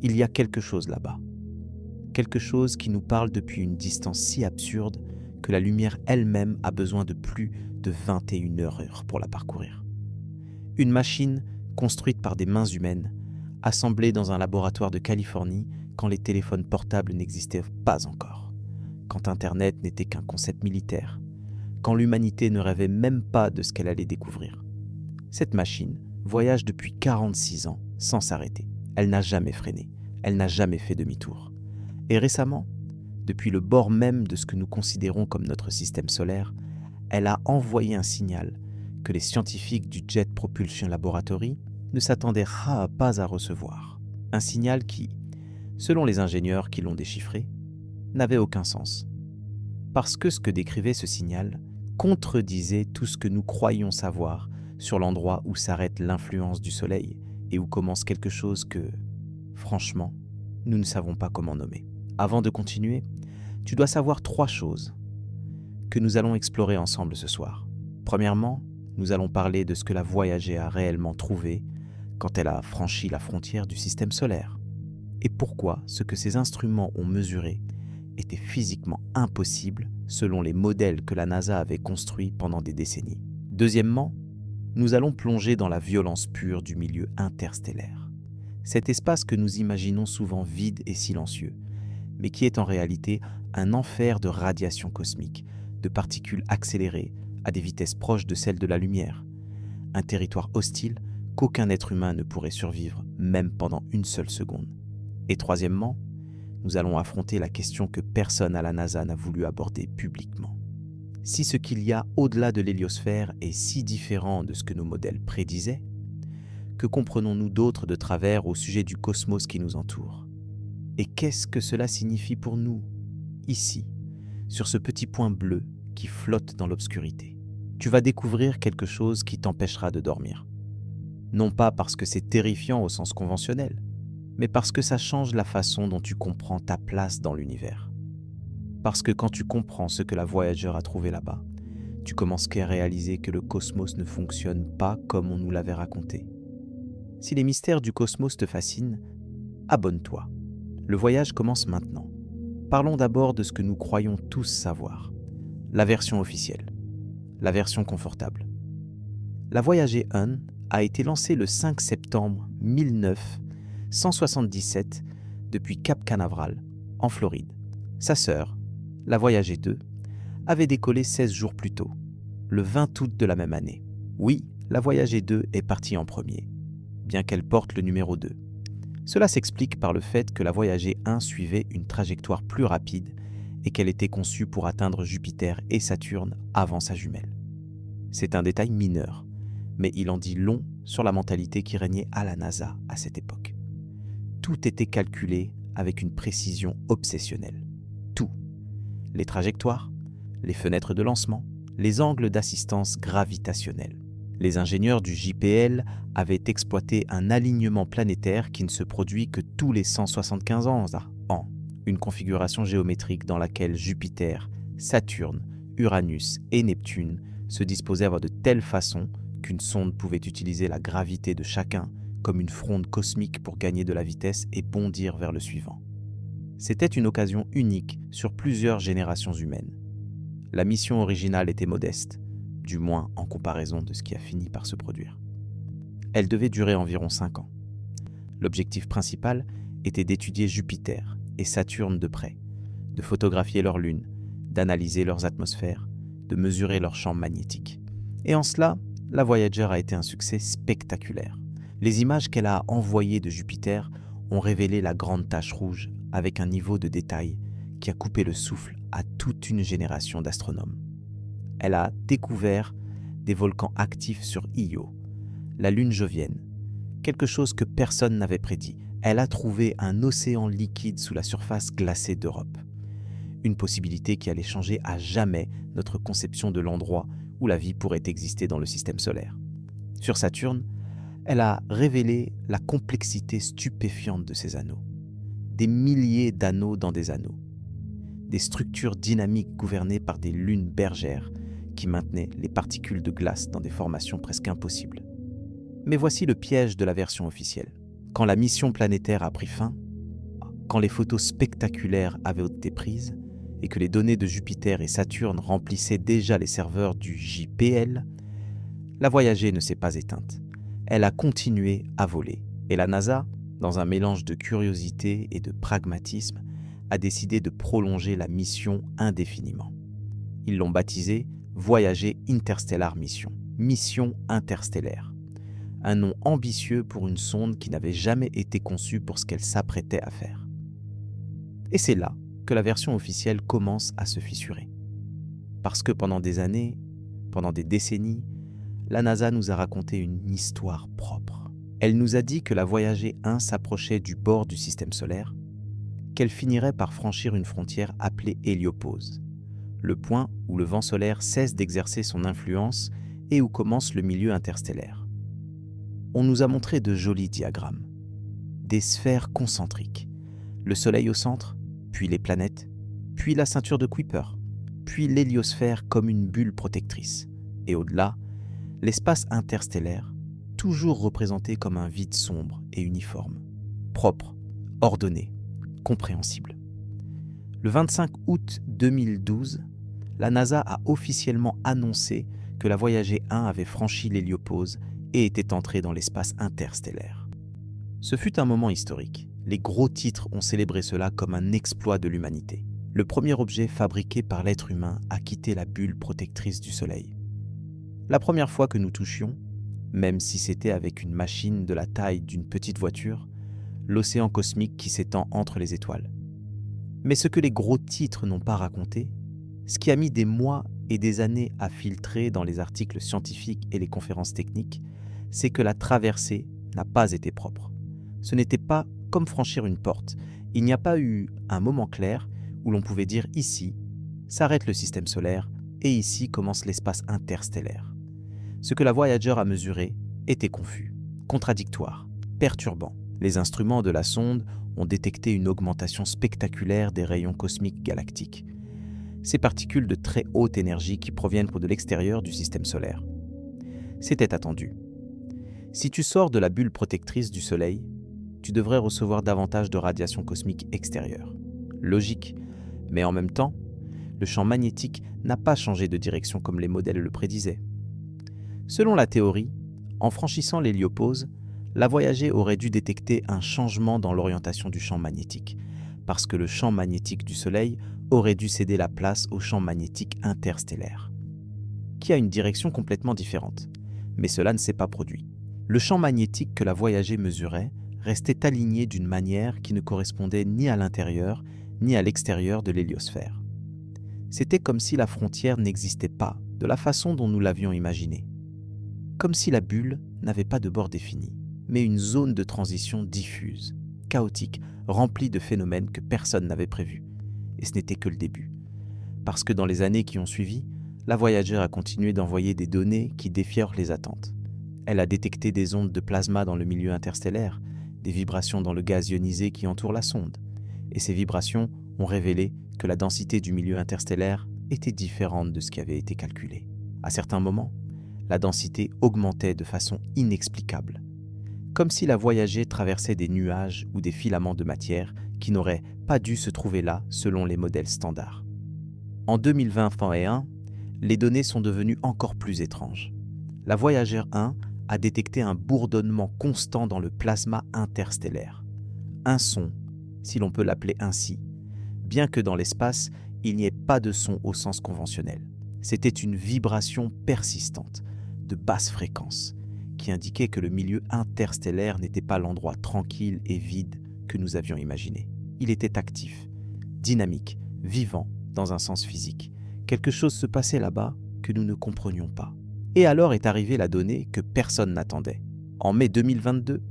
Il y a quelque chose là-bas. Quelque chose qui nous parle depuis une distance si absurde que la lumière elle-même a besoin de plus de 21 heures pour la parcourir. Une machine construite par des mains humaines, assemblée dans un laboratoire de Californie quand les téléphones portables n'existaient pas encore, quand Internet n'était qu'un concept militaire, quand l'humanité ne rêvait même pas de ce qu'elle allait découvrir. Cette machine voyage depuis 46 ans sans s'arrêter. Elle n'a jamais freiné, elle n'a jamais fait demi-tour. Et récemment, depuis le bord même de ce que nous considérons comme notre système solaire, elle a envoyé un signal que les scientifiques du Jet Propulsion Laboratory ne s'attendaient pas à recevoir. Un signal qui, selon les ingénieurs qui l'ont déchiffré, n'avait aucun sens. Parce que ce que décrivait ce signal contredisait tout ce que nous croyions savoir sur l'endroit où s'arrête l'influence du Soleil et où commence quelque chose que, franchement, nous ne savons pas comment nommer. Avant de continuer, tu dois savoir 3 choses que nous allons explorer ensemble ce soir. Premièrement, nous allons parler de ce que la Voyager a réellement trouvé quand elle a franchi la frontière du système solaire et pourquoi ce que ces instruments ont mesuré était physiquement impossible selon les modèles que la NASA avait construits pendant des décennies. Deuxièmement, nous allons plonger dans la violence pure du milieu interstellaire. Cet espace que nous imaginons souvent vide et silencieux, mais qui est en réalité un enfer de radiation cosmique, de particules accélérées à des vitesses proches de celles de la lumière. Un territoire hostile qu'aucun être humain ne pourrait survivre, même pendant une seule seconde. Et troisièmement, nous allons affronter la question que personne à la NASA n'a voulu aborder publiquement. Si ce qu'il y a au-delà de l'héliosphère est si différent de ce que nos modèles prédisaient, que comprenons-nous d'autre de travers au sujet du cosmos qui nous entoure? Et qu'est-ce que cela signifie pour nous, ici, sur ce petit point bleu qui flotte dans l'obscurité? Tu vas découvrir quelque chose qui t'empêchera de dormir. Non pas parce que c'est terrifiant au sens conventionnel, mais parce que ça change la façon dont tu comprends ta place dans l'univers. Parce que quand tu comprends ce que la Voyager a trouvé là-bas, tu commences à réaliser que le cosmos ne fonctionne pas comme on nous l'avait raconté. Si les mystères du cosmos te fascinent, abonne-toi. Le voyage commence maintenant. Parlons d'abord de ce que nous croyons tous savoir. La version officielle. La version confortable. La Voyager 1 a été lancée le 5 septembre 1977 depuis Cap Canaveral, en Floride. Sa sœur, la Voyager 2, avait décollé 16 jours plus tôt, le 20 août de la même année. Oui, la Voyager 2 est partie en premier, bien qu'elle porte le numéro 2. Cela s'explique par le fait que la Voyager 1 suivait une trajectoire plus rapide et qu'elle était conçue pour atteindre Jupiter et Saturne avant sa jumelle. C'est un détail mineur, mais il en dit long sur la mentalité qui régnait à la NASA à cette époque. Tout était calculé avec une précision obsessionnelle. Tout. Les trajectoires, les fenêtres de lancement, les angles d'assistance gravitationnelle. Les ingénieurs du JPL avaient exploité un alignement planétaire qui ne se produit que tous les 175 ans, une configuration géométrique dans laquelle Jupiter, Saturne, Uranus et Neptune se disposaient de telle façon qu'une sonde pouvait utiliser la gravité de chacun comme une fronde cosmique pour gagner de la vitesse et bondir vers le suivant. C'était une occasion unique sur plusieurs générations humaines. La mission originale était modeste, du moins en comparaison de ce qui a fini par se produire. Elle devait durer environ 5 ans. L'objectif principal était d'étudier Jupiter et Saturne de près, de photographier leurs lunes, d'analyser leurs atmosphères, de mesurer leur champ magnétique. Et en cela, la Voyager a été un succès spectaculaire. Les images qu'elle a envoyées de Jupiter ont révélé la grande tache rouge avec un niveau de détail qui a coupé le souffle à toute une génération d'astronomes. Elle a découvert des volcans actifs sur Io, la lune jovienne, quelque chose que personne n'avait prédit. Elle a trouvé un océan liquide sous la surface glacée d'Europe. Une possibilité qui allait changer à jamais notre conception de l'endroit où la vie pourrait exister dans le système solaire. Sur Saturne, elle a révélé la complexité stupéfiante de ces anneaux. Des milliers d'anneaux dans des anneaux. Des structures dynamiques gouvernées par des lunes bergères qui maintenaient les particules de glace dans des formations presque impossibles. Mais voici le piège de la version officielle. Quand la mission planétaire a pris fin, quand les photos spectaculaires avaient été prises et que les données de Jupiter et Saturne remplissaient déjà les serveurs du JPL, la Voyager ne s'est pas éteinte. Elle a continué à voler. Et la NASA, dans un mélange de curiosité et de pragmatisme, a décidé de prolonger la mission indéfiniment. Ils l'ont baptisée Voyager Interstellar Mission, mission interstellaire. Un nom ambitieux pour une sonde qui n'avait jamais été conçue pour ce qu'elle s'apprêtait à faire. Et c'est là que la version officielle commence à se fissurer. Parce que pendant des années, pendant des décennies, la NASA nous a raconté une histoire propre. Elle nous a dit que la Voyager 1 s'approchait du bord du système solaire, qu'elle finirait par franchir une frontière appelée héliopause, le point où le vent solaire cesse d'exercer son influence et où commence le milieu interstellaire. On nous a montré de jolis diagrammes, des sphères concentriques, le Soleil au centre, puis les planètes, puis la ceinture de Kuiper, puis l'héliosphère comme une bulle protectrice, et au-delà, l'espace interstellaire, toujours représenté comme un vide sombre et uniforme, propre, ordonné, compréhensible. Le 25 août 2012, la NASA a officiellement annoncé que la Voyager 1 avait franchi l'héliopause et était entrée dans l'espace interstellaire. Ce fut un moment historique. Les gros titres ont célébré cela comme un exploit de l'humanité. Le premier objet fabriqué par l'être humain a quitté la bulle protectrice du Soleil. La première fois que nous touchions, même si c'était avec une machine de la taille d'une petite voiture, l'océan cosmique qui s'étend entre les étoiles. Mais ce que les gros titres n'ont pas raconté, ce qui a mis des mois et des années à filtrer dans les articles scientifiques et les conférences techniques, c'est que la traversée n'a pas été propre. Ce n'était pas comme franchir une porte. Il n'y a pas eu un moment clair où l'on pouvait dire ici s'arrête le système solaire et ici commence l'espace interstellaire. Ce que la Voyager a mesuré était confus, contradictoire, perturbant. Les instruments de la sonde ont détecté une augmentation spectaculaire des rayons cosmiques galactiques. Ces particules de très haute énergie qui proviennent de l'extérieur du système solaire. C'était attendu. Si tu sors de la bulle protectrice du Soleil, tu devrais recevoir davantage de radiation cosmique extérieure. Logique, mais en même temps, le champ magnétique n'a pas changé de direction comme les modèles le prédisaient. Selon la théorie, en franchissant l'héliopause, la Voyager aurait dû détecter un changement dans l'orientation du champ magnétique, parce que le champ magnétique du Soleil aurait dû céder la place au champ magnétique interstellaire, qui a une direction complètement différente. Mais cela ne s'est pas produit. Le champ magnétique que la Voyager mesurait restait aligné d'une manière qui ne correspondait ni à l'intérieur ni à l'extérieur de l'héliosphère. C'était comme si la frontière n'existait pas de la façon dont nous l'avions imaginée. Comme si la bulle n'avait pas de bord défini, mais une zone de transition diffuse, chaotique, remplie de phénomènes que personne n'avait prévus. Et ce n'était que le début. Parce que dans les années qui ont suivi, la Voyager a continué d'envoyer des données qui défièrent les attentes. Elle a détecté des ondes de plasma dans le milieu interstellaire, des vibrations dans le gaz ionisé qui entoure la sonde. Et ces vibrations ont révélé que la densité du milieu interstellaire était différente de ce qui avait été calculé. À certains moments, la densité augmentait de façon inexplicable, comme si la Voyager traversait des nuages ou des filaments de matière qui n'auraient pas dû se trouver là selon les modèles standards. En 2021, les données sont devenues encore plus étranges. La Voyager 1 a détecté un bourdonnement constant dans le plasma interstellaire. Un son, si l'on peut l'appeler ainsi, bien que dans l'espace, il n'y ait pas de son au sens conventionnel. C'était une vibration persistante, de basse fréquence, qui indiquait que le milieu interstellaire n'était pas l'endroit tranquille et vide que nous avions imaginé. Il était actif, dynamique, vivant dans un sens physique. Quelque chose se passait là-bas que nous ne comprenions pas. Et alors est arrivée la donnée que personne n'attendait. En mai 2022,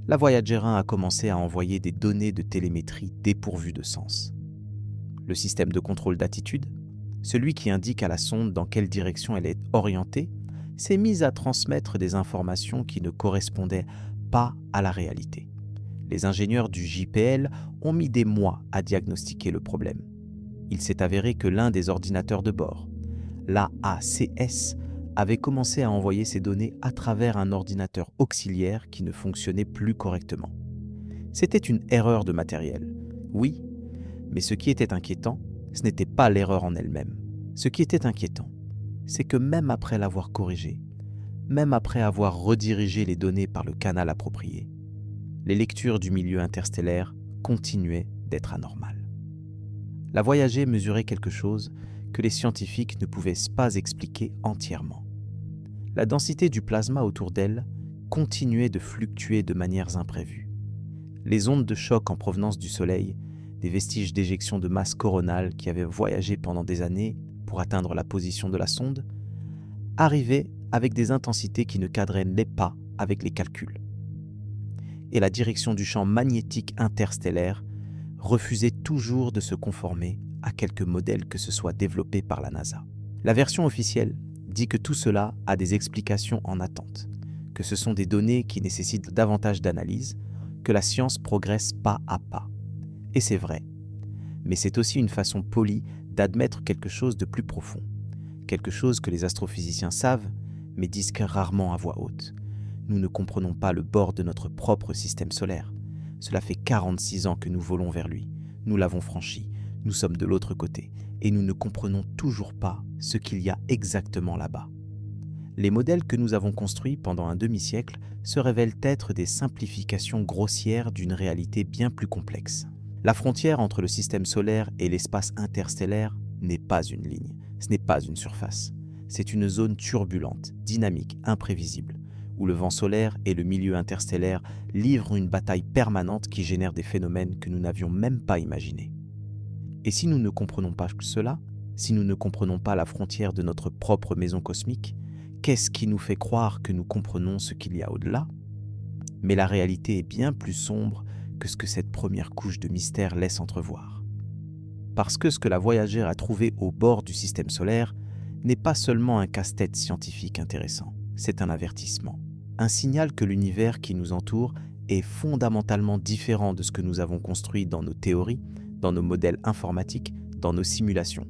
la Voyager 1 a commencé à envoyer des données de télémétrie dépourvues de sens. Le système de contrôle d'attitude, celui qui indique à la sonde dans quelle direction elle est orientée, s'est mis à transmettre des informations qui ne correspondaient pas à la réalité. Les ingénieurs du JPL ont mis des mois à diagnostiquer le problème. Il s'est avéré que l'un des ordinateurs de bord, l'AACS, avait commencé à envoyer ces données à travers un ordinateur auxiliaire qui ne fonctionnait plus correctement. C'était une erreur de matériel, Oui, mais ce qui était inquiétant, ce n'était pas l'erreur en elle-même. Ce qui était inquiétant, c'est que même après l'avoir corrigée, même après avoir redirigé les données par le canal approprié, les lectures du milieu interstellaire continuaient d'être anormales. La Voyager mesurait quelque chose que les scientifiques ne pouvaient pas expliquer entièrement. La densité du plasma autour d'elle continuait de fluctuer de manières imprévues. Les ondes de choc en provenance du Soleil, des vestiges d'éjection de masse coronale qui avaient voyagé pendant des années pour atteindre la position de la sonde, arrivaient avec des intensités qui ne cadraient pas avec les calculs. Et la direction du champ magnétique interstellaire refusait toujours de se conformer à quelque modèle que ce soit développé par la NASA. La version officielle dit que tout cela a des explications en attente, que ce sont des données qui nécessitent davantage d'analyse, que la science progresse pas à pas. Et c'est vrai. Mais c'est aussi une façon polie d'admettre quelque chose de plus profond, quelque chose que les astrophysiciens savent, mais disent rarement à voix haute. Nous ne comprenons pas le bord de notre propre système solaire. Cela fait 46 ans que nous volons vers lui. Nous l'avons franchi, nous sommes de l'autre côté, et nous ne comprenons toujours pas ce qu'il y a exactement là-bas. Les modèles que nous avons construits pendant un demi-siècle se révèlent être des simplifications grossières d'une réalité bien plus complexe. La frontière entre le système solaire et l'espace interstellaire n'est pas une ligne, ce n'est pas une surface. C'est une zone turbulente, dynamique, imprévisible, où le vent solaire et le milieu interstellaire livrent une bataille permanente qui génère des phénomènes que nous n'avions même pas imaginés. Et si nous ne comprenons pas cela, si nous ne comprenons pas la frontière de notre propre maison cosmique, qu'est-ce qui nous fait croire que nous comprenons ce qu'il y a au-delà ? Mais la réalité est bien plus sombre que ce que cette première couche de mystère laisse entrevoir. Parce que ce que la Voyager a trouvé au bord du système solaire n'est pas seulement un casse-tête scientifique intéressant, c'est un avertissement, un signal que l'univers qui nous entoure est fondamentalement différent de ce que nous avons construit dans nos théories, dans nos modèles informatiques, dans nos simulations.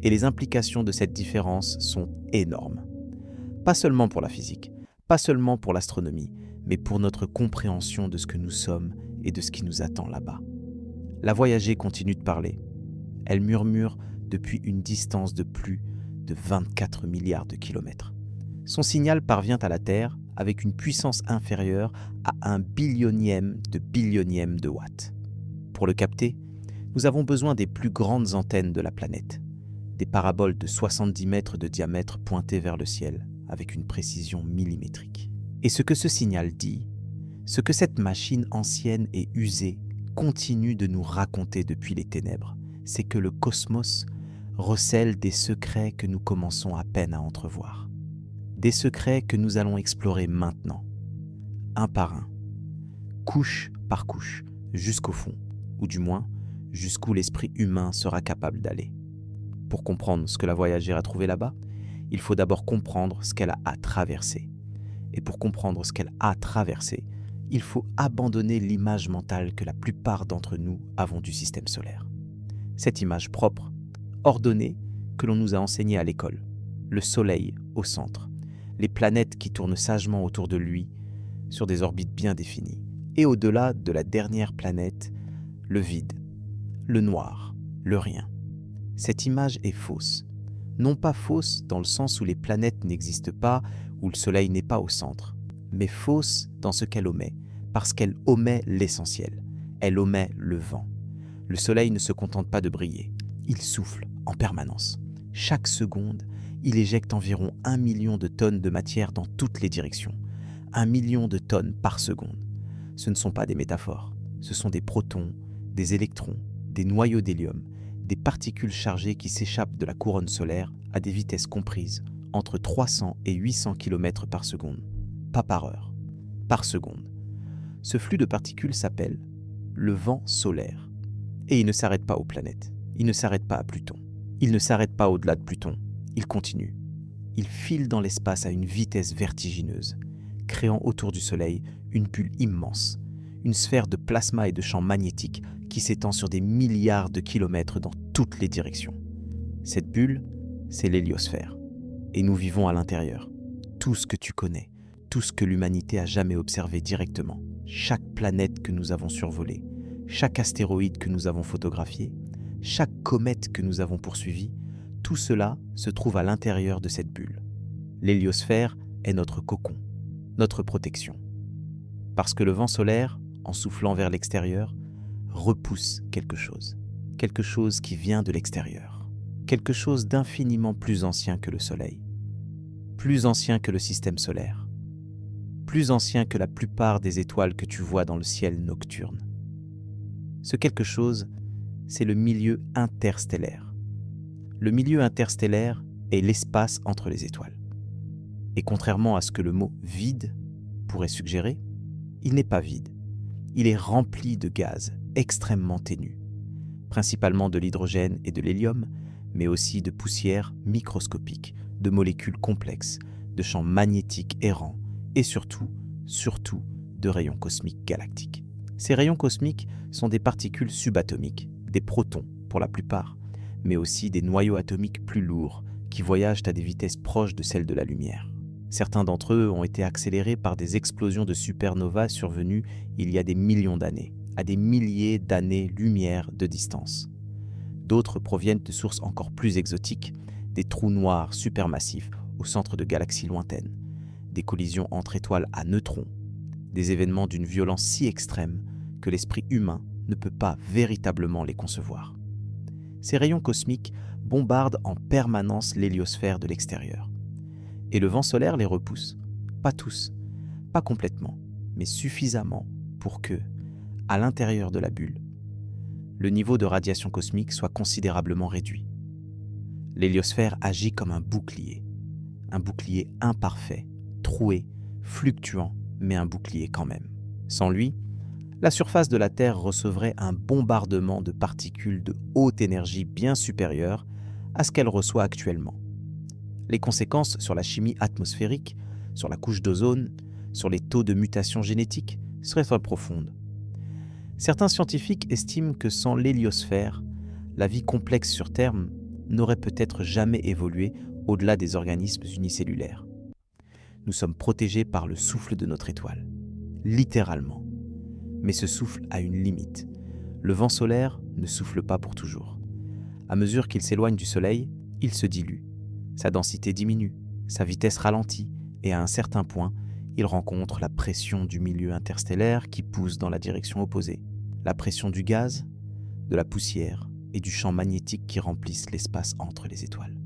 Et les implications de cette différence sont énormes. Pas seulement pour la physique, pas seulement pour l'astronomie, mais pour notre compréhension de ce que nous sommes et de ce qui nous attend là-bas. La Voyager continue de parler. Elle murmure depuis une distance de plus de 24 milliards de kilomètres. Son signal parvient à la Terre avec une puissance inférieure à 1 billionième de watts. Pour le capter, nous avons besoin des plus grandes antennes de la planète, des paraboles de 70 mètres de diamètre pointées vers le ciel, avec une précision millimétrique. Et ce que ce signal dit, ce que cette machine ancienne et usée continue de nous raconter depuis les ténèbres, c'est que le cosmos recèle des secrets que nous commençons à peine à entrevoir. Des secrets que nous allons explorer maintenant, un par un, couche par couche, jusqu'au fond, ou du moins jusqu'où l'esprit humain sera capable d'aller. Pour comprendre ce que la Voyager a trouvé là-bas, il faut d'abord comprendre ce qu'elle a traversé. Et pour comprendre ce qu'elle a traversé, il faut abandonner l'image mentale que la plupart d'entre nous avons du système solaire. Cette image propre, ordonnée, que l'on nous a enseignée à l'école. Le Soleil au centre, les planètes qui tournent sagement autour de lui, sur des orbites bien définies. Et au-delà de la dernière planète, le vide, le noir, le rien. Cette image est fausse. Non pas fausse dans le sens où les planètes n'existent pas, où le Soleil n'est pas au centre, mais fausse dans ce qu'elle omet, parce qu'elle omet l'essentiel. Elle omet le vent. Le Soleil ne se contente pas de briller, il souffle en permanence. Chaque seconde, il éjecte environ 1 million de tonnes de matière dans toutes les directions. 1 million de tonnes par seconde. Ce ne sont pas des métaphores, ce sont des protons, des électrons, des noyaux d'hélium, des particules chargées qui s'échappent de la couronne solaire à des vitesses comprises entre 300 et 800 km par seconde, pas par heure, par seconde. Ce flux de particules s'appelle le vent solaire. Et il ne s'arrête pas aux planètes, il ne s'arrête pas à Pluton, il ne s'arrête pas au-delà de Pluton, il continue. Il file dans l'espace à une vitesse vertigineuse, créant autour du Soleil une bulle immense, une sphère de plasma et de champs magnétiques qui s'étend sur des milliards de kilomètres dans toutes les directions. Cette bulle, c'est l'héliosphère. Et nous vivons à l'intérieur. Tout ce que tu connais, tout ce que l'humanité a jamais observé directement, chaque planète que nous avons survolée, chaque astéroïde que nous avons photographié, chaque comète que nous avons poursuivie, tout cela se trouve à l'intérieur de cette bulle. L'héliosphère est notre cocon, notre protection. Parce que le vent solaire, en soufflant vers l'extérieur, repousse quelque chose qui vient de l'extérieur, quelque chose d'infiniment plus ancien que le Soleil, plus ancien que le système solaire, plus ancien que la plupart des étoiles que tu vois dans le ciel nocturne. Ce quelque chose, c'est le milieu interstellaire. Le milieu interstellaire est l'espace entre les étoiles. Et contrairement à ce que le mot « vide » pourrait suggérer, il n'est pas vide. Il est rempli de gaz extrêmement ténus, principalement de l'hydrogène et de l'hélium, mais aussi de poussière microscopique, de molécules complexes, de champs magnétiques errants et surtout, de rayons cosmiques galactiques. Ces rayons cosmiques sont des particules subatomiques, des protons pour la plupart, mais aussi des noyaux atomiques plus lourds qui voyagent à des vitesses proches de celles de la lumière. Certains d'entre eux ont été accélérés par des explosions de supernovas survenues il y a des millions d'années, à des milliers d'années-lumière de distance. D'autres proviennent de sources encore plus exotiques, des trous noirs supermassifs au centre de galaxies lointaines, des collisions entre étoiles à neutrons, des événements d'une violence si extrême que l'esprit humain ne peut pas véritablement les concevoir. Ces rayons cosmiques bombardent en permanence l'héliosphère de l'extérieur. Et le vent solaire les repousse. Pas tous, pas complètement, mais suffisamment pour que, à l'intérieur de la bulle, le niveau de radiation cosmique soit considérablement réduit. L'héliosphère agit comme un bouclier imparfait, troué, fluctuant, mais un bouclier quand même. Sans lui, la surface de la Terre recevrait un bombardement de particules de haute énergie bien supérieur à ce qu'elle reçoit actuellement. Les conséquences sur la chimie atmosphérique, sur la couche d'ozone, sur les taux de mutation génétique seraient très profondes. Certains scientifiques estiment que sans l'héliosphère, la vie complexe sur Terre n'aurait peut-être jamais évolué au-delà des organismes unicellulaires. Nous sommes protégés par le souffle de notre étoile, littéralement. Mais ce souffle a une limite. Le vent solaire ne souffle pas pour toujours. À mesure qu'il s'éloigne du Soleil, il se dilue. Sa densité diminue, sa vitesse ralentit et à un certain point, il rencontre la pression du milieu interstellaire qui pousse dans la direction opposée. La pression du gaz, de la poussière et du champ magnétique qui remplissent l'espace entre les étoiles.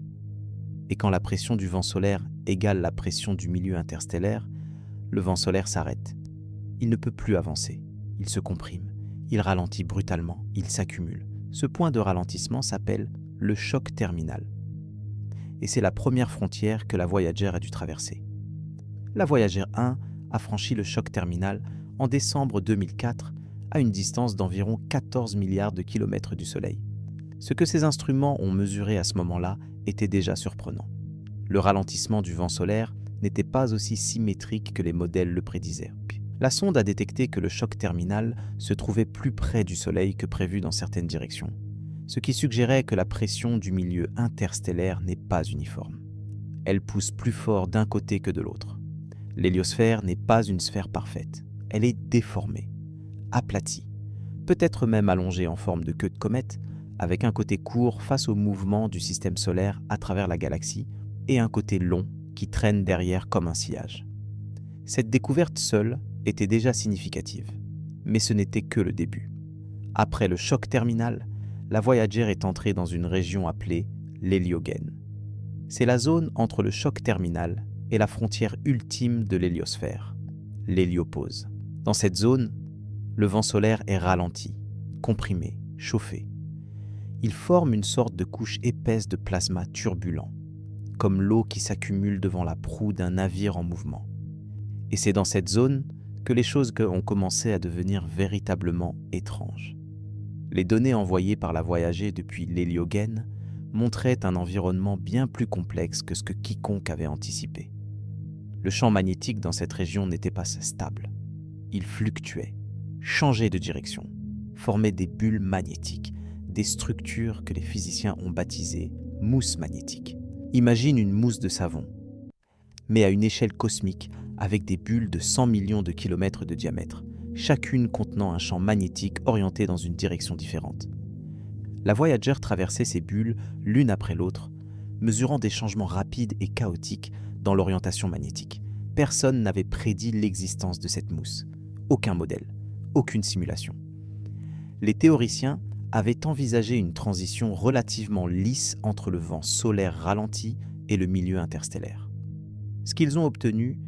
Et quand la pression du vent solaire égale la pression du milieu interstellaire, le vent solaire s'arrête. Il ne peut plus avancer. Il se comprime. Il ralentit brutalement. Il s'accumule. Ce point de ralentissement s'appelle le choc terminal. Et c'est la première frontière que la Voyager a dû traverser. La Voyager 1 a franchi le choc terminal en décembre 2004 à une distance d'environ 14 milliards de kilomètres du Soleil. Ce que ces instruments ont mesuré à ce moment-là était déjà surprenant. Le ralentissement du vent solaire n'était pas aussi symétrique que les modèles le prédisaient. La sonde a détecté que le choc terminal se trouvait plus près du Soleil que prévu dans certaines directions, ce qui suggérait que la pression du milieu interstellaire n'est pas uniforme. Elle pousse plus fort d'un côté que de l'autre. L'héliosphère n'est pas une sphère parfaite. Elle est déformée, aplatie, peut-être même allongée en forme de queue de comète, avec un côté court face au mouvement du système solaire à travers la galaxie et un côté long qui traîne derrière comme un sillage. Cette découverte seule était déjà significative, mais ce n'était que le début. Après le choc terminal, la Voyager est entrée dans une région appelée l'héliogène. C'est la zone entre le choc terminal et la frontière ultime de l'héliosphère, l'héliopause. Dans cette zone, le vent solaire est ralenti, comprimé, chauffé. Il forme une sorte de couche épaisse de plasma turbulent, comme l'eau qui s'accumule devant la proue d'un navire en mouvement. Et c'est dans cette zone que les choses ont commencé à devenir véritablement étranges. Les données envoyées par la Voyager depuis l'héliogène montraient un environnement bien plus complexe que ce que quiconque avait anticipé. Le champ magnétique dans cette région n'était pas stable. Il fluctuait, changeait de direction, formait des bulles magnétiques, des structures que les physiciens ont baptisées mousses magnétiques. Imagine une mousse de savon, mais à une échelle cosmique avec des bulles de 100 millions de kilomètres de diamètre, chacune contenant un champ magnétique orienté dans une direction différente. La Voyager traversait ces bulles l'une après l'autre, mesurant des changements rapides et chaotiques dans l'orientation magnétique. Personne n'avait prédit l'existence de cette mousse. Aucun modèle, aucune simulation. Les théoriciens avaient envisagé une transition relativement lisse entre le vent solaire ralenti et le milieu interstellaire. Ce qu'ils ont obtenu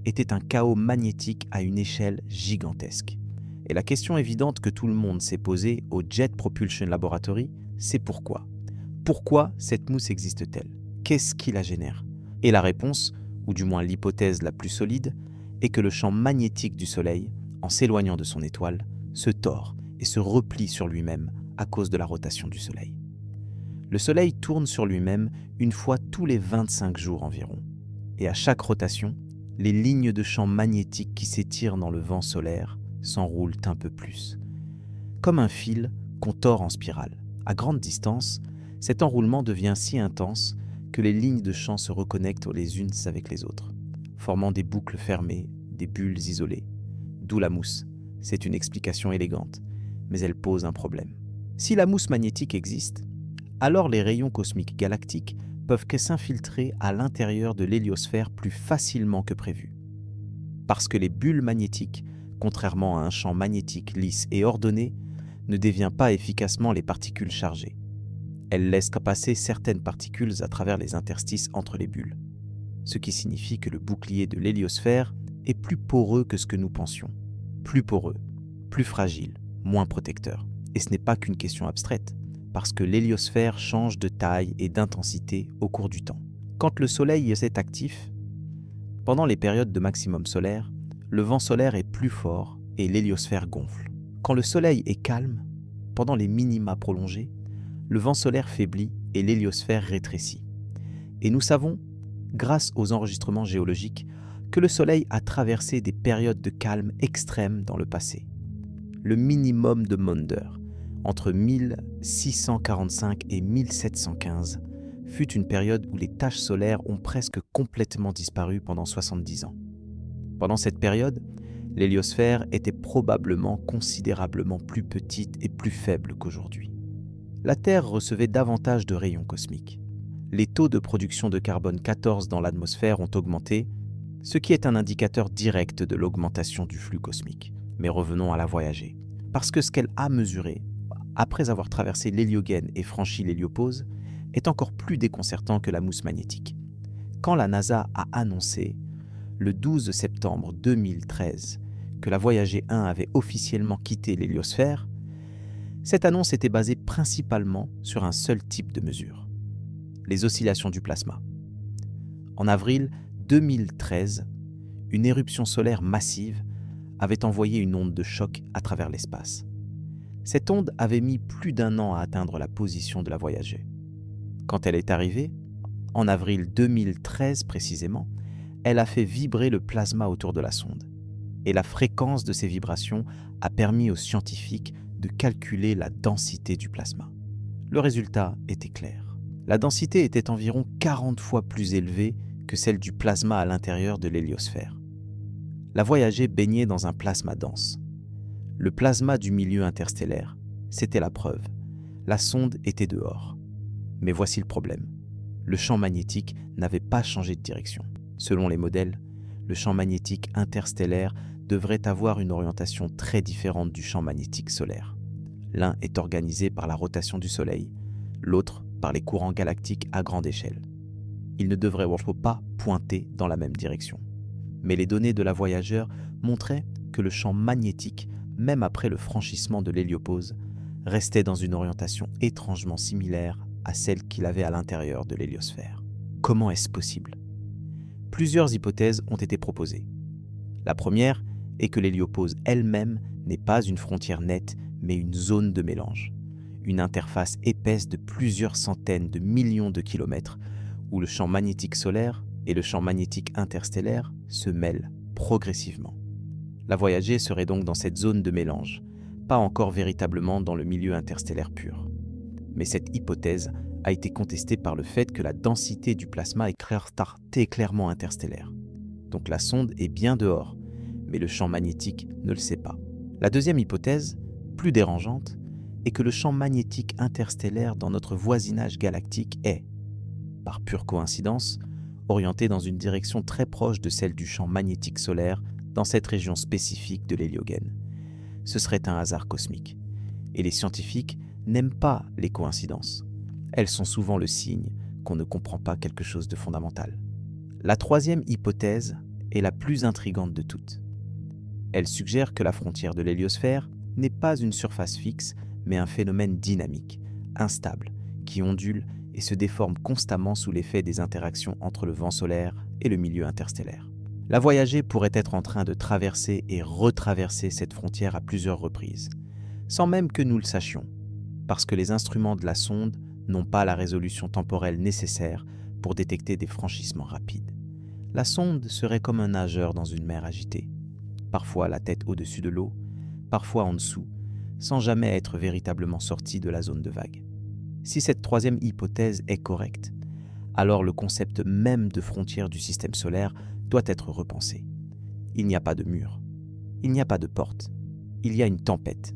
était un chaos magnétique à une échelle gigantesque. Et la question évidente que tout le monde s'est posée au Jet Propulsion Laboratory, c'est pourquoi ? Pourquoi cette mousse existe-t-elle ? Qu'est-ce qui la génère ? Et la réponse, ou du moins l'hypothèse la plus solide, est que le champ magnétique du Soleil, en s'éloignant de son étoile, se tord et se replie sur lui-même à cause de la rotation du Soleil. Le Soleil tourne sur lui-même une fois tous les 25 jours environ. Et à chaque rotation, les lignes de champ magnétique qui s'étirent dans le vent solaire s'enroulent un peu plus. Comme un fil qu'on tord en spirale. À grande distance, cet enroulement devient si intense que les lignes de champ se reconnectent les unes avec les autres, formant des boucles fermées, des bulles isolées. D'où la mousse. C'est une explication élégante, mais elle pose un problème. Si la mousse magnétique existe, alors les rayons cosmiques galactiques peuvent que s'infiltrer à l'intérieur de l'héliosphère plus facilement que prévu. Parce que les bulles magnétiques, contrairement à un champ magnétique lisse et ordonné, ne dévient pas efficacement les particules chargées. Elle laisse passer certaines particules à travers les interstices entre les bulles, ce qui signifie que le bouclier de l'héliosphère est plus poreux que ce que nous pensions. Plus poreux, plus fragile, moins protecteur. Et ce n'est pas qu'une question abstraite, parce que l'héliosphère change de taille et d'intensité au cours du temps. Quand le Soleil est actif, pendant les périodes de maximum solaire, le vent solaire est plus fort et l'héliosphère gonfle. Quand le Soleil est calme, pendant les minima prolongés, le vent solaire faiblit et l'héliosphère rétrécit. Et nous savons, grâce aux enregistrements géologiques, que le Soleil a traversé des périodes de calme extrêmes dans le passé. Le minimum de Maunder, entre 1645 et 1715, fut une période où les taches solaires ont presque complètement disparu pendant 70 ans. Pendant cette période, l'héliosphère était probablement considérablement plus petite et plus faible qu'aujourd'hui. La Terre recevait davantage de rayons cosmiques. Les taux de production de carbone 14 dans l'atmosphère ont augmenté, ce qui est un indicateur direct de l'augmentation du flux cosmique. Mais revenons à la Voyager. Parce que ce qu'elle a mesuré, après avoir traversé l'héliogène et franchi l'héliopause, est encore plus déconcertant que la mousse magnétique. Quand la NASA a annoncé, le 12 septembre 2013, que la Voyager 1 avait officiellement quitté l'héliosphère, cette annonce était basée principalement sur un seul type de mesure, les oscillations du plasma. En avril 2013, une éruption solaire massive avait envoyé une onde de choc à travers l'espace. Cette onde avait mis plus d'1 an à atteindre la position de la Voyager. Quand elle est arrivée, en avril 2013 précisément, elle a fait vibrer le plasma autour de la sonde. Et la fréquence de ces vibrations a permis aux scientifiques de calculer la densité du plasma. Le résultat était clair. La densité était environ 40 fois plus élevée que celle du plasma à l'intérieur de l'héliosphère. La Voyager baignait dans un plasma dense. Le plasma du milieu interstellaire, c'était la preuve. La sonde était dehors. Mais voici le problème. Le champ magnétique n'avait pas changé de direction. Selon les modèles, le champ magnétique interstellaire devrait avoir une orientation très différente du champ magnétique solaire. L'un est organisé par la rotation du Soleil, l'autre par les courants galactiques à grande échelle. Il ne devrait pas pointer dans la même direction. Mais les données de la Voyager montraient que le champ magnétique, même après le franchissement de l'héliopause, restait dans une orientation étrangement similaire à celle qu'il avait à l'intérieur de l'héliosphère. Comment est-ce possible ? Plusieurs hypothèses ont été proposées. La première est que l'héliopause elle-même n'est pas une frontière nette, mais une zone de mélange, une interface épaisse de plusieurs centaines de millions de kilomètres, où le champ magnétique solaire et le champ magnétique interstellaire se mêlent progressivement. La Voyager serait donc dans cette zone de mélange, pas encore véritablement dans le milieu interstellaire pur. Mais cette hypothèse a été contestée par le fait que la densité du plasma est clairement interstellaire. Donc la sonde est bien dehors, mais le champ magnétique ne le sait pas. La deuxième hypothèse, plus dérangeante, est que le champ magnétique interstellaire dans notre voisinage galactique est, par pure coïncidence, orienté dans une direction très proche de celle du champ magnétique solaire dans cette région spécifique de l'héliogène. Ce serait un hasard cosmique. Et les scientifiques n'aiment pas les coïncidences. Elles sont souvent le signe qu'on ne comprend pas quelque chose de fondamental. La troisième hypothèse est la plus intrigante de toutes. Elle suggère que la frontière de l'héliosphère n'est pas une surface fixe, mais un phénomène dynamique, instable, qui ondule et se déforme constamment sous l'effet des interactions entre le vent solaire et le milieu interstellaire. La Voyager pourrait être en train de traverser et retraverser cette frontière à plusieurs reprises, sans même que nous le sachions, parce que les instruments de la sonde n'ont pas la résolution temporelle nécessaire pour détecter des franchissements rapides. La sonde serait comme un nageur dans une mer agitée, parfois la tête au-dessus de l'eau, parfois en dessous, sans jamais être véritablement sorti de la zone de vague. Si cette troisième hypothèse est correcte, alors le concept même de frontière du système solaire doit être repensé. Il n'y a pas de mur, il n'y a pas de porte, il y a une tempête,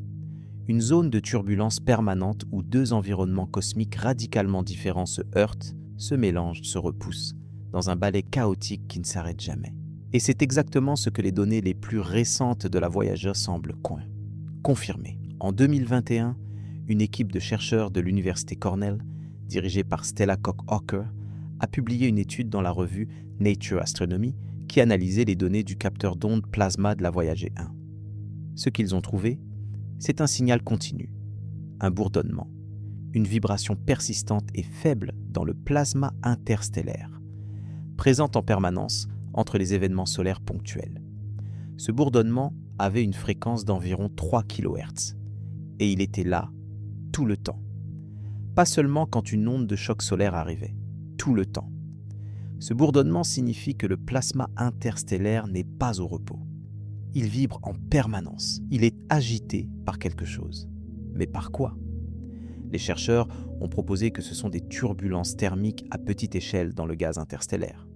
une zone de turbulence permanente où deux environnements cosmiques radicalement différents se heurtent, se mélangent, se repoussent, dans un ballet chaotique qui ne s'arrête jamais. Et c'est exactement ce que les données les plus récentes de la Voyager semblent confirmer. En 2021, une équipe de chercheurs de l'université Cornell, dirigée par Stella Cock-Hawker, a publié une étude dans la revue Nature Astronomy qui analysait les données du capteur d'ondes plasma de la Voyager 1. Ce qu'ils ont trouvé, c'est un signal continu, un bourdonnement, une vibration persistante et faible dans le plasma interstellaire, présente en permanence entre les événements solaires ponctuels. Ce bourdonnement avait une fréquence d'environ 3 kHz, et il était là, tout le temps. Pas seulement quand une onde de choc solaire arrivait, tout le temps. Ce bourdonnement signifie que le plasma interstellaire n'est pas au repos. Il vibre en permanence, il est agité par quelque chose. Mais par quoi ? Les chercheurs ont proposé que ce sont des turbulences thermiques à petite échelle dans le gaz interstellaire.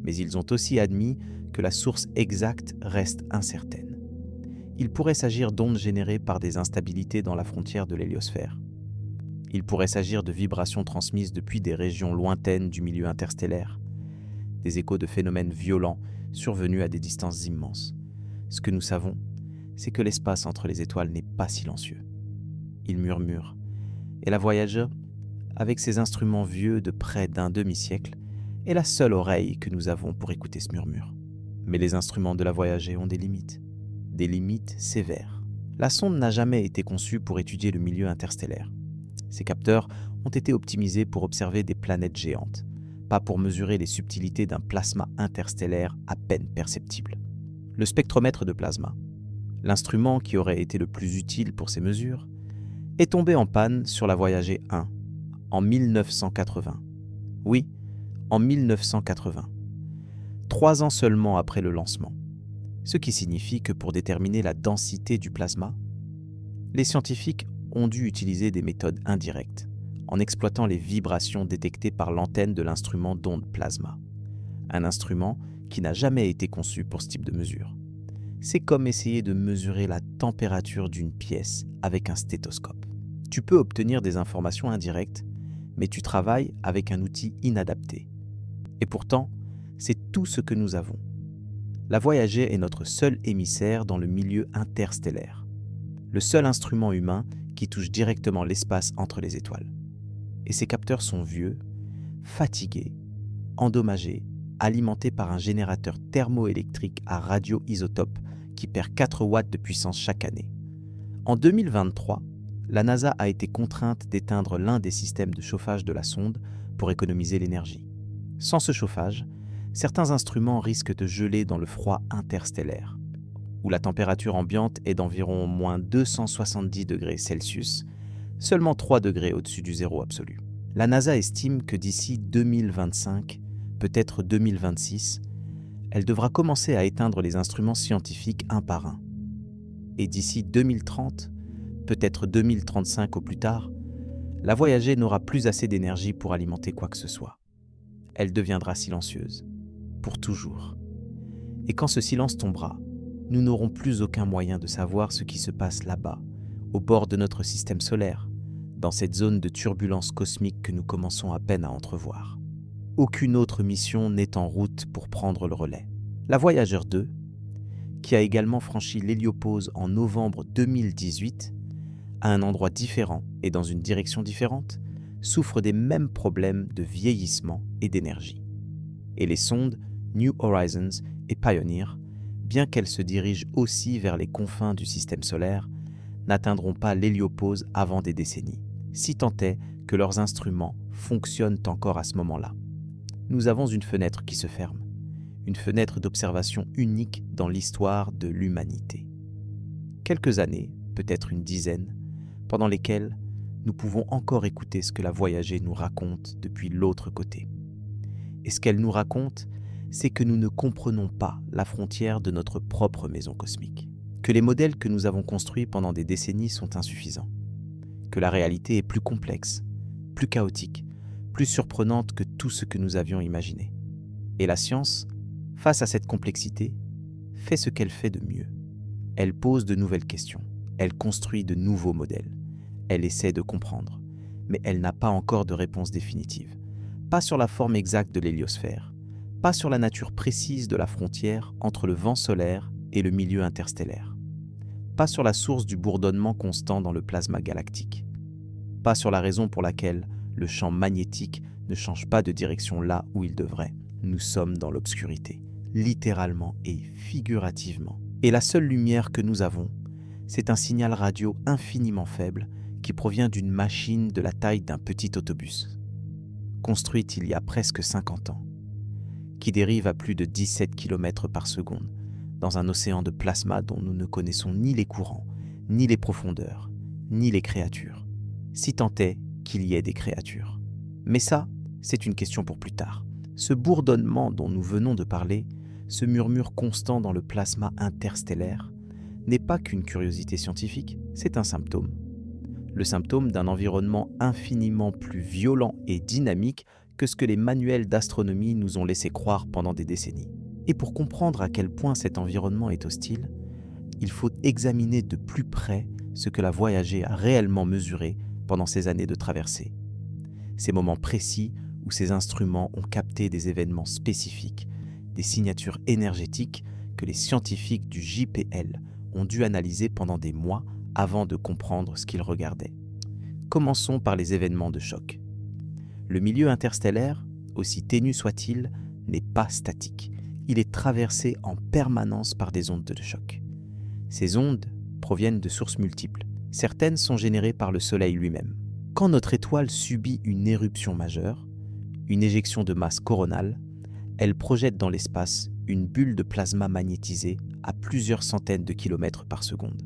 Mais ils ont aussi admis que la source exacte reste incertaine. Il pourrait s'agir d'ondes générées par des instabilités dans la frontière de l'héliosphère. Il pourrait s'agir de vibrations transmises depuis des régions lointaines du milieu interstellaire, des échos de phénomènes violents survenus à des distances immenses. Ce que nous savons, c'est que l'espace entre les étoiles n'est pas silencieux. Il murmure, et la Voyager, avec ses instruments vieux de près d'un demi-siècle, est la seule oreille que nous avons pour écouter ce murmure. Mais les instruments de la Voyager ont des limites sévères. La sonde n'a jamais été conçue pour étudier le milieu interstellaire. Ses capteurs ont été optimisés pour observer des planètes géantes, pas pour mesurer les subtilités d'un plasma interstellaire à peine perceptible. Le spectromètre de plasma, l'instrument qui aurait été le plus utile pour ces mesures, est tombé en panne sur la Voyager 1 en 1980. Oui, en 1980. 3 ans seulement après le lancement. Ce qui signifie que pour déterminer la densité du plasma, les scientifiques ont dû utiliser des méthodes indirectes, en exploitant les vibrations détectées par l'antenne de l'instrument d'onde plasma. Un instrument qui n'a jamais été conçu pour ce type de mesure. C'est comme essayer de mesurer la température d'une pièce avec un stéthoscope. Tu peux obtenir des informations indirectes, mais tu travailles avec un outil inadapté. Et pourtant, c'est tout ce que nous avons. La Voyager est notre seul émissaire dans le milieu interstellaire, le seul instrument humain qui touche directement l'espace entre les étoiles. Et ces capteurs sont vieux, fatigués, endommagés, alimentés par un générateur thermoélectrique à radioisotope qui perd 4 watts de puissance chaque année. En 2023, la NASA a été contrainte d'éteindre l'un des systèmes de chauffage de la sonde pour économiser l'énergie. Sans ce chauffage, certains instruments risquent de geler dans le froid interstellaire, où la température ambiante est d'environ moins 270 degrés Celsius, seulement 3 degrés au-dessus du zéro absolu. La NASA estime que d'ici 2025, peut-être 2026, elle devra commencer à éteindre les instruments scientifiques un par un. Et d'ici 2030, peut-être 2035 au plus tard, la Voyager n'aura plus assez d'énergie pour alimenter quoi que ce soit. Elle deviendra silencieuse, pour toujours. Et quand ce silence tombera, nous n'aurons plus aucun moyen de savoir ce qui se passe là-bas, au bord de notre système solaire, dans cette zone de turbulence cosmique que nous commençons à peine à entrevoir. Aucune autre mission n'est en route pour prendre le relais. La Voyager 2, qui a également franchi l'héliopause en novembre 2018, à un endroit différent et dans une direction différente, souffre des mêmes problèmes de vieillissement et d'énergie. Et les sondes New Horizons et Pioneer, bien qu'elles se dirigent aussi vers les confins du système solaire, n'atteindront pas l'héliopause avant des décennies, si tant est que leurs instruments fonctionnent encore à ce moment-là. Nous avons une fenêtre qui se ferme, une fenêtre d'observation unique dans l'histoire de l'humanité. Quelques années, peut-être une dizaine, pendant lesquelles nous pouvons encore écouter ce que la Voyager nous raconte depuis l'autre côté. Et ce qu'elle nous raconte, c'est que nous ne comprenons pas la frontière de notre propre maison cosmique, que les modèles que nous avons construits pendant des décennies sont insuffisants, que la réalité est plus complexe, plus chaotique, plus surprenante que tout ce que nous avions imaginé. Et la science, face à cette complexité, fait ce qu'elle fait de mieux. Elle pose de nouvelles questions, elle construit de nouveaux modèles, elle essaie de comprendre, mais elle n'a pas encore de réponse définitive. Pas sur la forme exacte de l'héliosphère, pas sur la nature précise de la frontière entre le vent solaire et le milieu interstellaire, pas sur la source du bourdonnement constant dans le plasma galactique, pas sur la raison pour laquelle le champ magnétique ne change pas de direction là où il devrait. Nous sommes dans l'obscurité, littéralement et figurativement. Et la seule lumière que nous avons, c'est un signal radio infiniment faible qui provient d'une machine de la taille d'un petit autobus, construite il y a presque 50 ans, qui dérive à plus de 17 km par seconde dans un océan de plasma dont nous ne connaissons ni les courants, ni les profondeurs, ni les créatures, si tant est qu'il y ait des créatures. Mais ça, c'est une question pour plus tard. Ce bourdonnement dont nous venons de parler, ce murmure constant dans le plasma interstellaire, n'est pas qu'une curiosité scientifique, c'est un symptôme. Le symptôme d'un environnement infiniment plus violent et dynamique que ce que les manuels d'astronomie nous ont laissé croire pendant des décennies. Et pour comprendre à quel point cet environnement est hostile, il faut examiner de plus près ce que la Voyager a réellement mesuré pendant ces années de traversée. Ces moments précis où ces instruments ont capté des événements spécifiques, des signatures énergétiques que les scientifiques du JPL ont dû analyser pendant des mois avant de comprendre ce qu'ils regardaient. Commençons par les événements de choc. Le milieu interstellaire, aussi ténu soit-il, n'est pas statique. Il est traversé en permanence par des ondes de choc. Ces ondes proviennent de sources multiples. Certaines sont générées par le Soleil lui-même. Quand notre étoile subit une éruption majeure, une éjection de masse coronale, elle projette dans l'espace une bulle de plasma magnétisée à plusieurs centaines de kilomètres par seconde.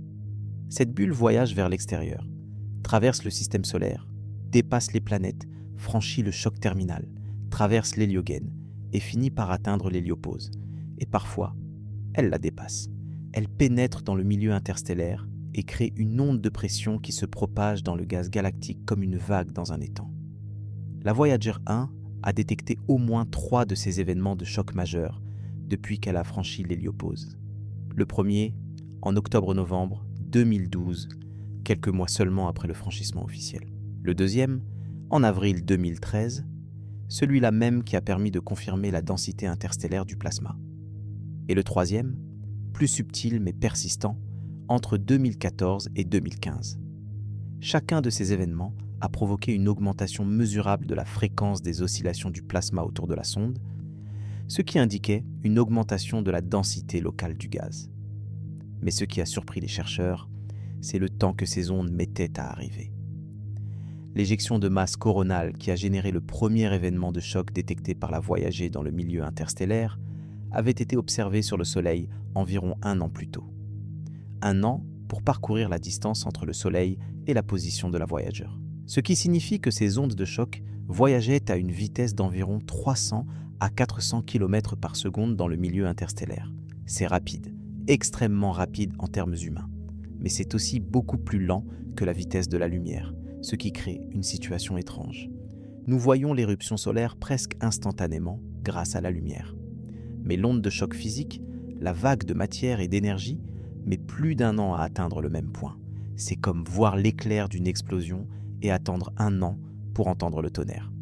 Cette bulle voyage vers l'extérieur, traverse le système solaire, dépasse les planètes, franchit le choc terminal, traverse l'héliogène et finit par atteindre l'héliopause. Et parfois, elle la dépasse. Elle pénètre dans le milieu interstellaire et crée une onde de pression qui se propage dans le gaz galactique comme une vague dans un étang. La Voyager 1 a détecté au moins 3 de ces événements de choc majeur depuis qu'elle a franchi l'héliopause. Le premier, en octobre-novembre 2012, quelques mois seulement après le franchissement officiel. Le deuxième, en avril 2013, celui-là même qui a permis de confirmer la densité interstellaire du plasma. Et le troisième, plus subtil mais persistant, entre 2014 et 2015. Chacun de ces événements a provoqué une augmentation mesurable de la fréquence des oscillations du plasma autour de la sonde, ce qui indiquait une augmentation de la densité locale du gaz. Mais ce qui a surpris les chercheurs, c'est le temps que ces ondes mettaient à arriver. L'éjection de masse coronale qui a généré le premier événement de choc détecté par la Voyager dans le milieu interstellaire avait été observée sur le Soleil environ 1 an plus tôt. 1 an pour parcourir la distance entre le Soleil et la position de la Voyager. Ce qui signifie que ces ondes de choc voyageaient à une vitesse d'environ 300 à 400 km par seconde dans le milieu interstellaire. C'est rapide, extrêmement rapide en termes humains. Mais c'est aussi beaucoup plus lent que la vitesse de la lumière, ce qui crée une situation étrange. Nous voyons l'éruption solaire presque instantanément grâce à la lumière. Mais l'onde de choc physique, La vague de matière et d'énergie met plus d'1 an à atteindre le même point. C'est comme voir l'éclair d'une explosion et attendre 1 an pour entendre le tonnerre.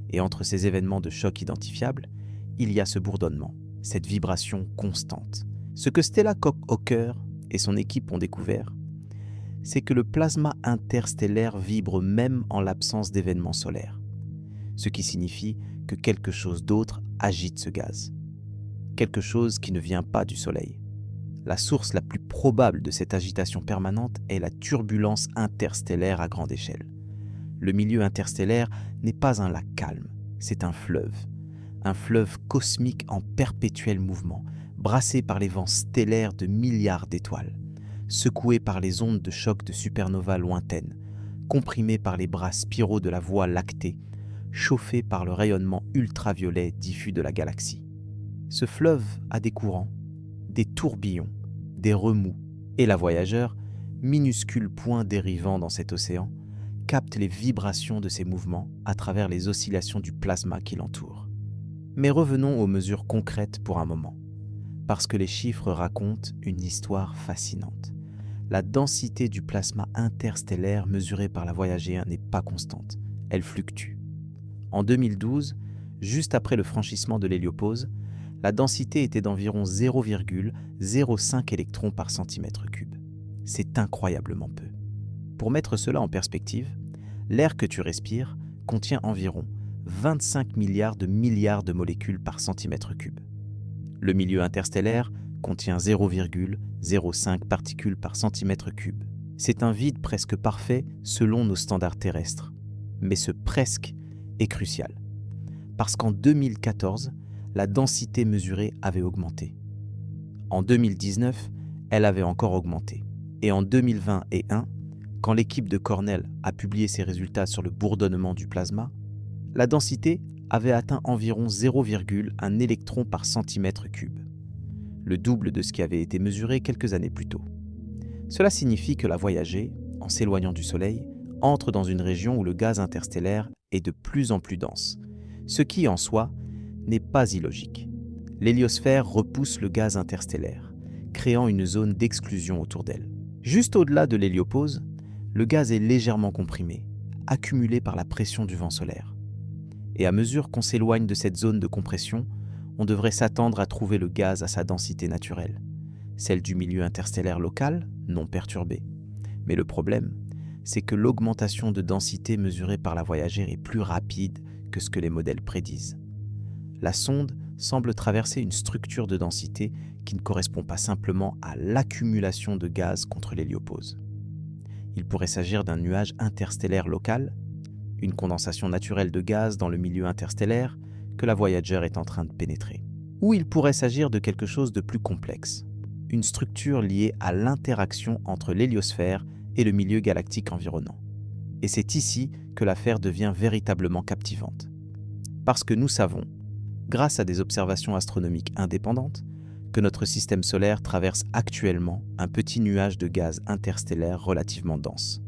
Et entre ces événements de choc identifiables, il y a ce bourdonnement, cette vibration constante. Ce que Stella Koch-Hawker et son équipe ont découvert, c'est que le plasma interstellaire vibre même en l'absence d'événements solaires. Ce qui signifie que quelque chose d'autre agite ce gaz. Quelque chose qui ne vient pas du Soleil. La source la plus probable de cette agitation permanente est la turbulence interstellaire à grande échelle. Le milieu interstellaire n'est pas un lac calme, c'est un fleuve cosmique en perpétuel mouvement, brassé par les vents stellaires de milliards d'étoiles, secoué par les ondes de choc de supernovas lointaines, comprimé par les bras spiraux de la Voie lactée, chauffé par le rayonnement ultraviolet diffus de la galaxie. Ce fleuve a des courants, des tourbillons, des remous, et la Voyager, minuscule point dérivant dans cet océan, capte les vibrations de ces mouvements à travers les oscillations du plasma qui l'entoure. Mais revenons aux mesures concrètes pour un moment, parce que les chiffres racontent une histoire fascinante. La densité du plasma interstellaire mesurée par la Voyager 1 n'est pas constante, elle fluctue. En 2012, juste après le franchissement de l'héliopause, la densité était d'environ 0,05 électrons par centimètre cube. C'est incroyablement peu. Pour mettre cela en perspective, l'air que tu respires contient environ 25 milliards de molécules par centimètre cube. Le milieu interstellaire contient 0,05 particules par centimètre cube. C'est un vide presque parfait selon nos standards terrestres. Mais ce presque est crucial. Parce qu'en 2014, la densité mesurée avait augmenté. En 2019, elle avait encore augmenté. Et en 2021, quand l'équipe de Cornell a publié ses résultats sur le bourdonnement du plasma, la densité avait atteint environ 0,1 électron par centimètre cube, le double de ce qui avait été mesuré quelques années plus tôt. Cela signifie que la Voyager, en s'éloignant du Soleil, entre dans une région où le gaz interstellaire est de plus en plus dense, ce qui, en soi, n'est pas illogique. L'héliosphère repousse le gaz interstellaire, créant une zone d'exclusion autour d'elle. Juste au-delà de l'héliopause, le gaz est légèrement comprimé, accumulé par la pression du vent solaire. Et à mesure qu'on s'éloigne de cette zone de compression, on devrait s'attendre à trouver le gaz à sa densité naturelle, celle du milieu interstellaire local, non perturbé. Mais le problème, c'est que l'augmentation de densité mesurée par la Voyager est plus rapide que ce que les modèles prédisent. La sonde semble traverser une structure de densité qui ne correspond pas simplement à l'accumulation de gaz contre l'héliopause. Il pourrait s'agir d'un nuage interstellaire local, une condensation naturelle de gaz dans le milieu interstellaire que la Voyager est en train de pénétrer. Ou il pourrait s'agir de quelque chose de plus complexe, une structure liée à l'interaction entre l'héliosphère et le milieu galactique environnant. Et c'est ici que l'affaire devient véritablement captivante. Parce que nous savons, grâce à des observations astronomiques indépendantes, que notre système solaire traverse actuellement un petit nuage de gaz interstellaire relativement dense.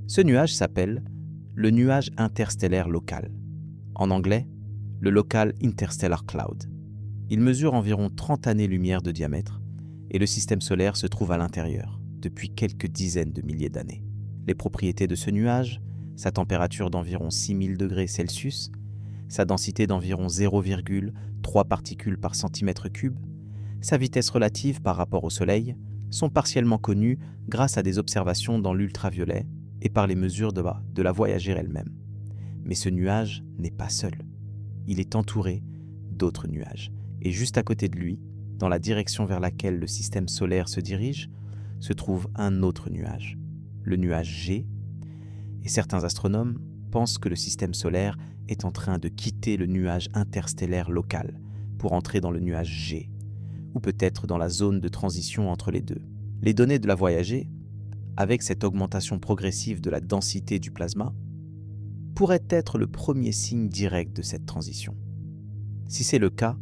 Ce nuage s'appelle le nuage interstellaire local. En anglais, le Local Interstellar Cloud. Il mesure environ 30 années-lumière de diamètre et le système solaire se trouve à l'intérieur depuis quelques dizaines de milliers d'années. Les propriétés de ce nuage, sa température d'environ 6000 degrés Celsius, sa densité d'environ 0,3 particules par centimètre cube, sa vitesse relative par rapport au Soleil, sont partiellement connues grâce à des observations dans l'ultraviolet et par les mesures de la Voyager elle-même. Mais ce nuage n'est pas seul. Il est entouré d'autres nuages. Et juste à côté de lui, dans la direction vers laquelle le système solaire se dirige, se trouve un autre nuage, le nuage G. Et certains astronomes pensent que le système solaire est en train de quitter le nuage interstellaire local pour entrer dans le nuage G, ou peut-être dans la zone de transition entre les deux. Les données de la Voyager, avec cette augmentation progressive de la densité du plasma, pourraient être le premier signe direct de cette transition. Si c'est le cas,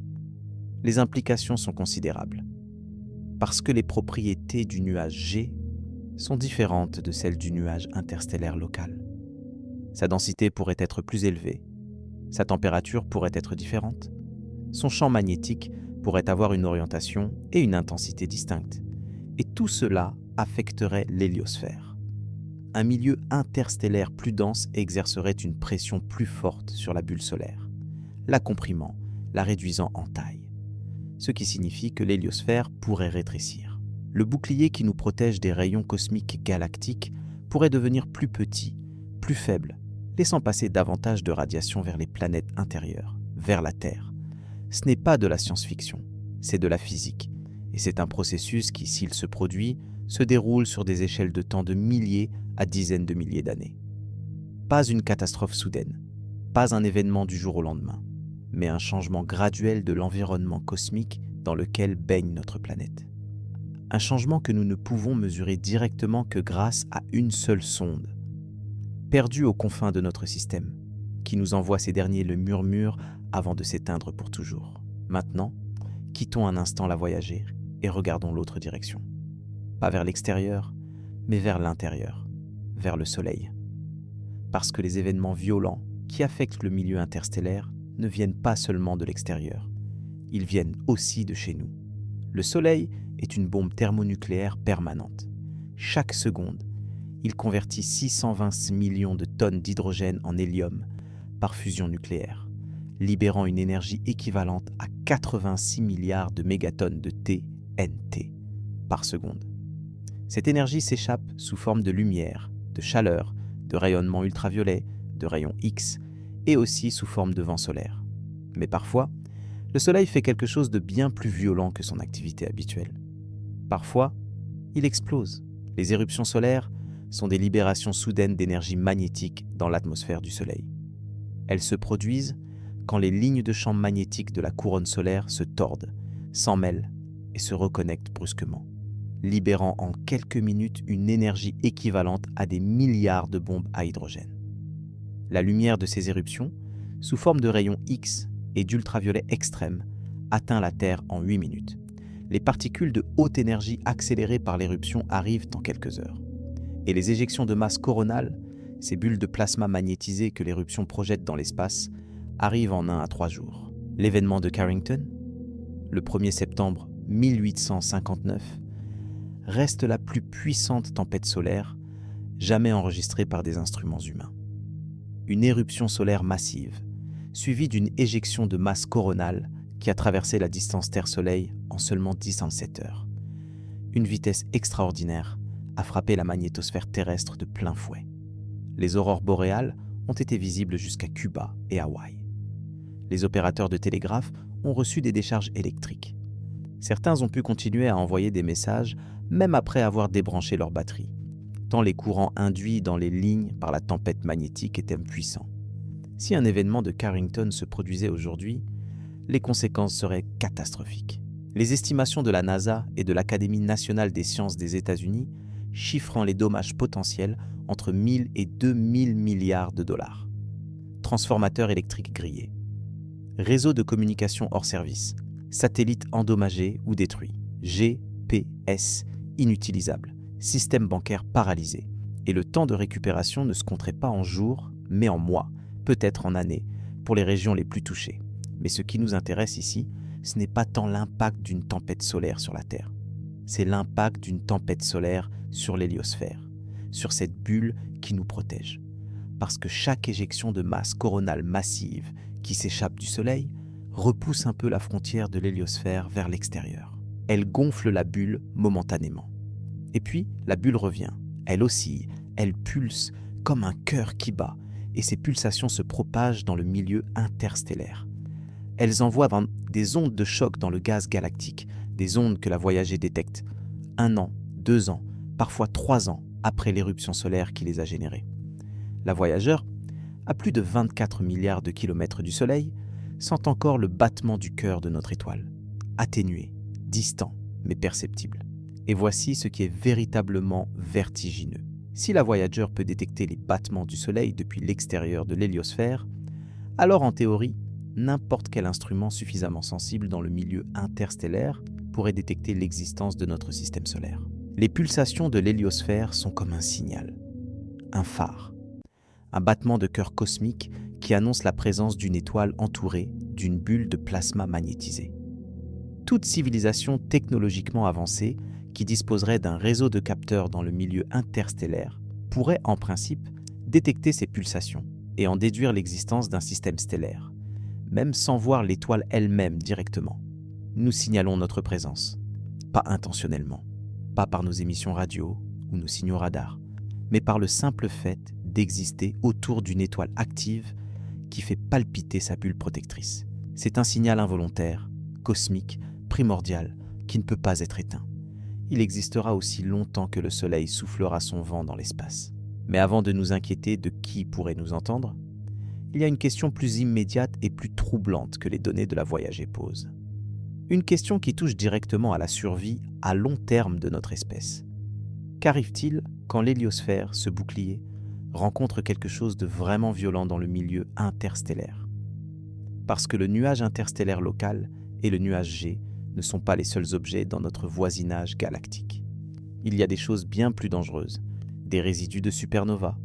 les implications sont considérables, parce que les propriétés du nuage G sont différentes de celles du nuage interstellaire local. Sa densité pourrait être plus élevée, sa température pourrait être différente, son champ magnétique pourrait avoir une orientation et une intensité distinctes. Et tout cela affecterait l'héliosphère. Un milieu interstellaire plus dense exercerait une pression plus forte sur la bulle solaire, la comprimant, la réduisant en taille. Ce qui signifie que l'héliosphère pourrait rétrécir. Le bouclier qui nous protège des rayons cosmiques galactiques pourrait devenir plus petit, plus faible, laissant passer davantage de radiation vers les planètes intérieures, vers la Terre. Ce n'est pas de la science-fiction, c'est de la physique. Et c'est un processus qui, s'il se produit, se déroule sur des échelles de temps de milliers à dizaines de milliers d'années. Pas une catastrophe soudaine, pas un événement du jour au lendemain, mais un changement graduel de l'environnement cosmique dans lequel baigne notre planète. Un changement que nous ne pouvons mesurer directement que grâce à une seule sonde, perdue aux confins de notre système, qui nous envoie ces derniers le murmure avant de s'éteindre pour toujours. Maintenant, quittons un instant la voyager et regardons l'autre direction. Pas vers l'extérieur, mais vers l'intérieur, vers le Soleil. Parce que les événements violents qui affectent le milieu interstellaire ne viennent pas seulement de l'extérieur, ils viennent aussi de chez nous. Le Soleil est une bombe thermonucléaire permanente. Chaque seconde, il convertit 620 millions de tonnes d'hydrogène en hélium par fusion nucléaire, libérant une énergie équivalente à 86 milliards de mégatonnes de TNT par seconde. Cette énergie s'échappe sous forme de lumière, de chaleur, de rayonnement ultraviolet, de rayons X et aussi sous forme de vent solaire. Mais parfois, le Soleil fait quelque chose de bien plus violent que son activité habituelle. Parfois, il explose. Les éruptions solaires sont des libérations soudaines d'énergie magnétique dans l'atmosphère du Soleil. Elles se produisent quand les lignes de champ magnétique de la couronne solaire se tordent, s'en mêlent et se reconnectent brusquement, libérant en quelques minutes une énergie équivalente à des milliards de bombes à hydrogène. La lumière de ces éruptions, sous forme de rayons X et d'ultraviolet extrême, atteint la Terre en 8 minutes. Les particules de haute énergie accélérées par l'éruption arrivent en quelques heures. Et les éjections de masse coronale, ces bulles de plasma magnétisé que l'éruption projette dans l'espace, arrivent en 1 à 3 jours. L'événement de Carrington, le 1er septembre 1859, reste la plus puissante tempête solaire jamais enregistrée par des instruments humains. Une éruption solaire massive, suivie d'une éjection de masse coronale qui a traversé la distance Terre-Soleil en seulement 17 heures. Une vitesse extraordinaire a frappé la magnétosphère terrestre de plein fouet. Les aurores boréales ont été visibles jusqu'à Cuba et Hawaï. Les opérateurs de télégraphe ont reçu des décharges électriques. Certains ont pu continuer à envoyer des messages même après avoir débranché leur batterie, tant les courants induits dans les lignes par la tempête magnétique étaient puissants. Si un événement de Carrington se produisait aujourd'hui, les conséquences seraient catastrophiques. Les estimations de la NASA et de l'Académie nationale des sciences des États-Unis chiffrant les dommages potentiels entre 1000 et 2000 milliards de dollars. Transformateurs électriques grillés, réseaux de communication hors service, satellites endommagés ou détruits, GPS inutilisables, système bancaire paralysé. Et le temps de récupération ne se compterait pas en jours, mais en mois, peut-être en années, pour les régions les plus touchées. Mais ce qui nous intéresse ici, ce n'est pas tant l'impact d'une tempête solaire sur la Terre, c'est l'impact d'une tempête solaire sur l'héliosphère, sur cette bulle qui nous protège. Parce que chaque éjection de masse coronale massive qui s'échappe du Soleil repousse un peu la frontière de l'héliosphère vers l'extérieur. Elle gonfle la bulle momentanément. Et puis, la bulle revient. Elle oscille, elle pulse comme un cœur qui bat, et ces pulsations se propagent dans le milieu interstellaire. Elles envoient des ondes de choc dans le gaz galactique, des ondes que la Voyager détecte 1 an, 2 ans, parfois 3 ans après l'éruption solaire qui les a générées. La Voyager, à plus de 24 milliards de kilomètres du Soleil, sent encore le battement du cœur de notre étoile, atténué, distant, mais perceptible. Et voici ce qui est véritablement vertigineux. Si la Voyager peut détecter les battements du Soleil depuis l'extérieur de l'héliosphère, alors en théorie, n'importe quel instrument suffisamment sensible dans le milieu interstellaire pourrait détecter l'existence de notre système solaire. Les pulsations de l'héliosphère sont comme un signal, un phare, un battement de cœur cosmique qui annonce la présence d'une étoile entourée d'une bulle de plasma magnétisé. Toute civilisation technologiquement avancée qui disposerait d'un réseau de capteurs dans le milieu interstellaire pourrait en principe détecter ces pulsations et en déduire l'existence d'un système stellaire, même sans voir l'étoile elle-même directement. Nous signalons notre présence, pas intentionnellement, pas par nos émissions radio ou nos signaux radars, mais par le simple fait d'exister autour d'une étoile active qui fait palpiter sa bulle protectrice. C'est un signal involontaire, cosmique, primordial, qui ne peut pas être éteint. Il existera aussi longtemps que le Soleil soufflera son vent dans l'espace. Mais avant de nous inquiéter de qui pourrait nous entendre, il y a une question plus immédiate et plus troublante que les données de la Voyager posent. Une question qui touche directement à la survie à long terme de notre espèce. Qu'arrive-t-il quand l'héliosphère, ce bouclier, rencontre quelque chose de vraiment violent dans le milieu interstellaire? Parce que le nuage interstellaire local et le nuage G ne sont pas les seuls objets dans notre voisinage galactique. Il y a des choses bien plus dangereuses, des résidus de supernovas,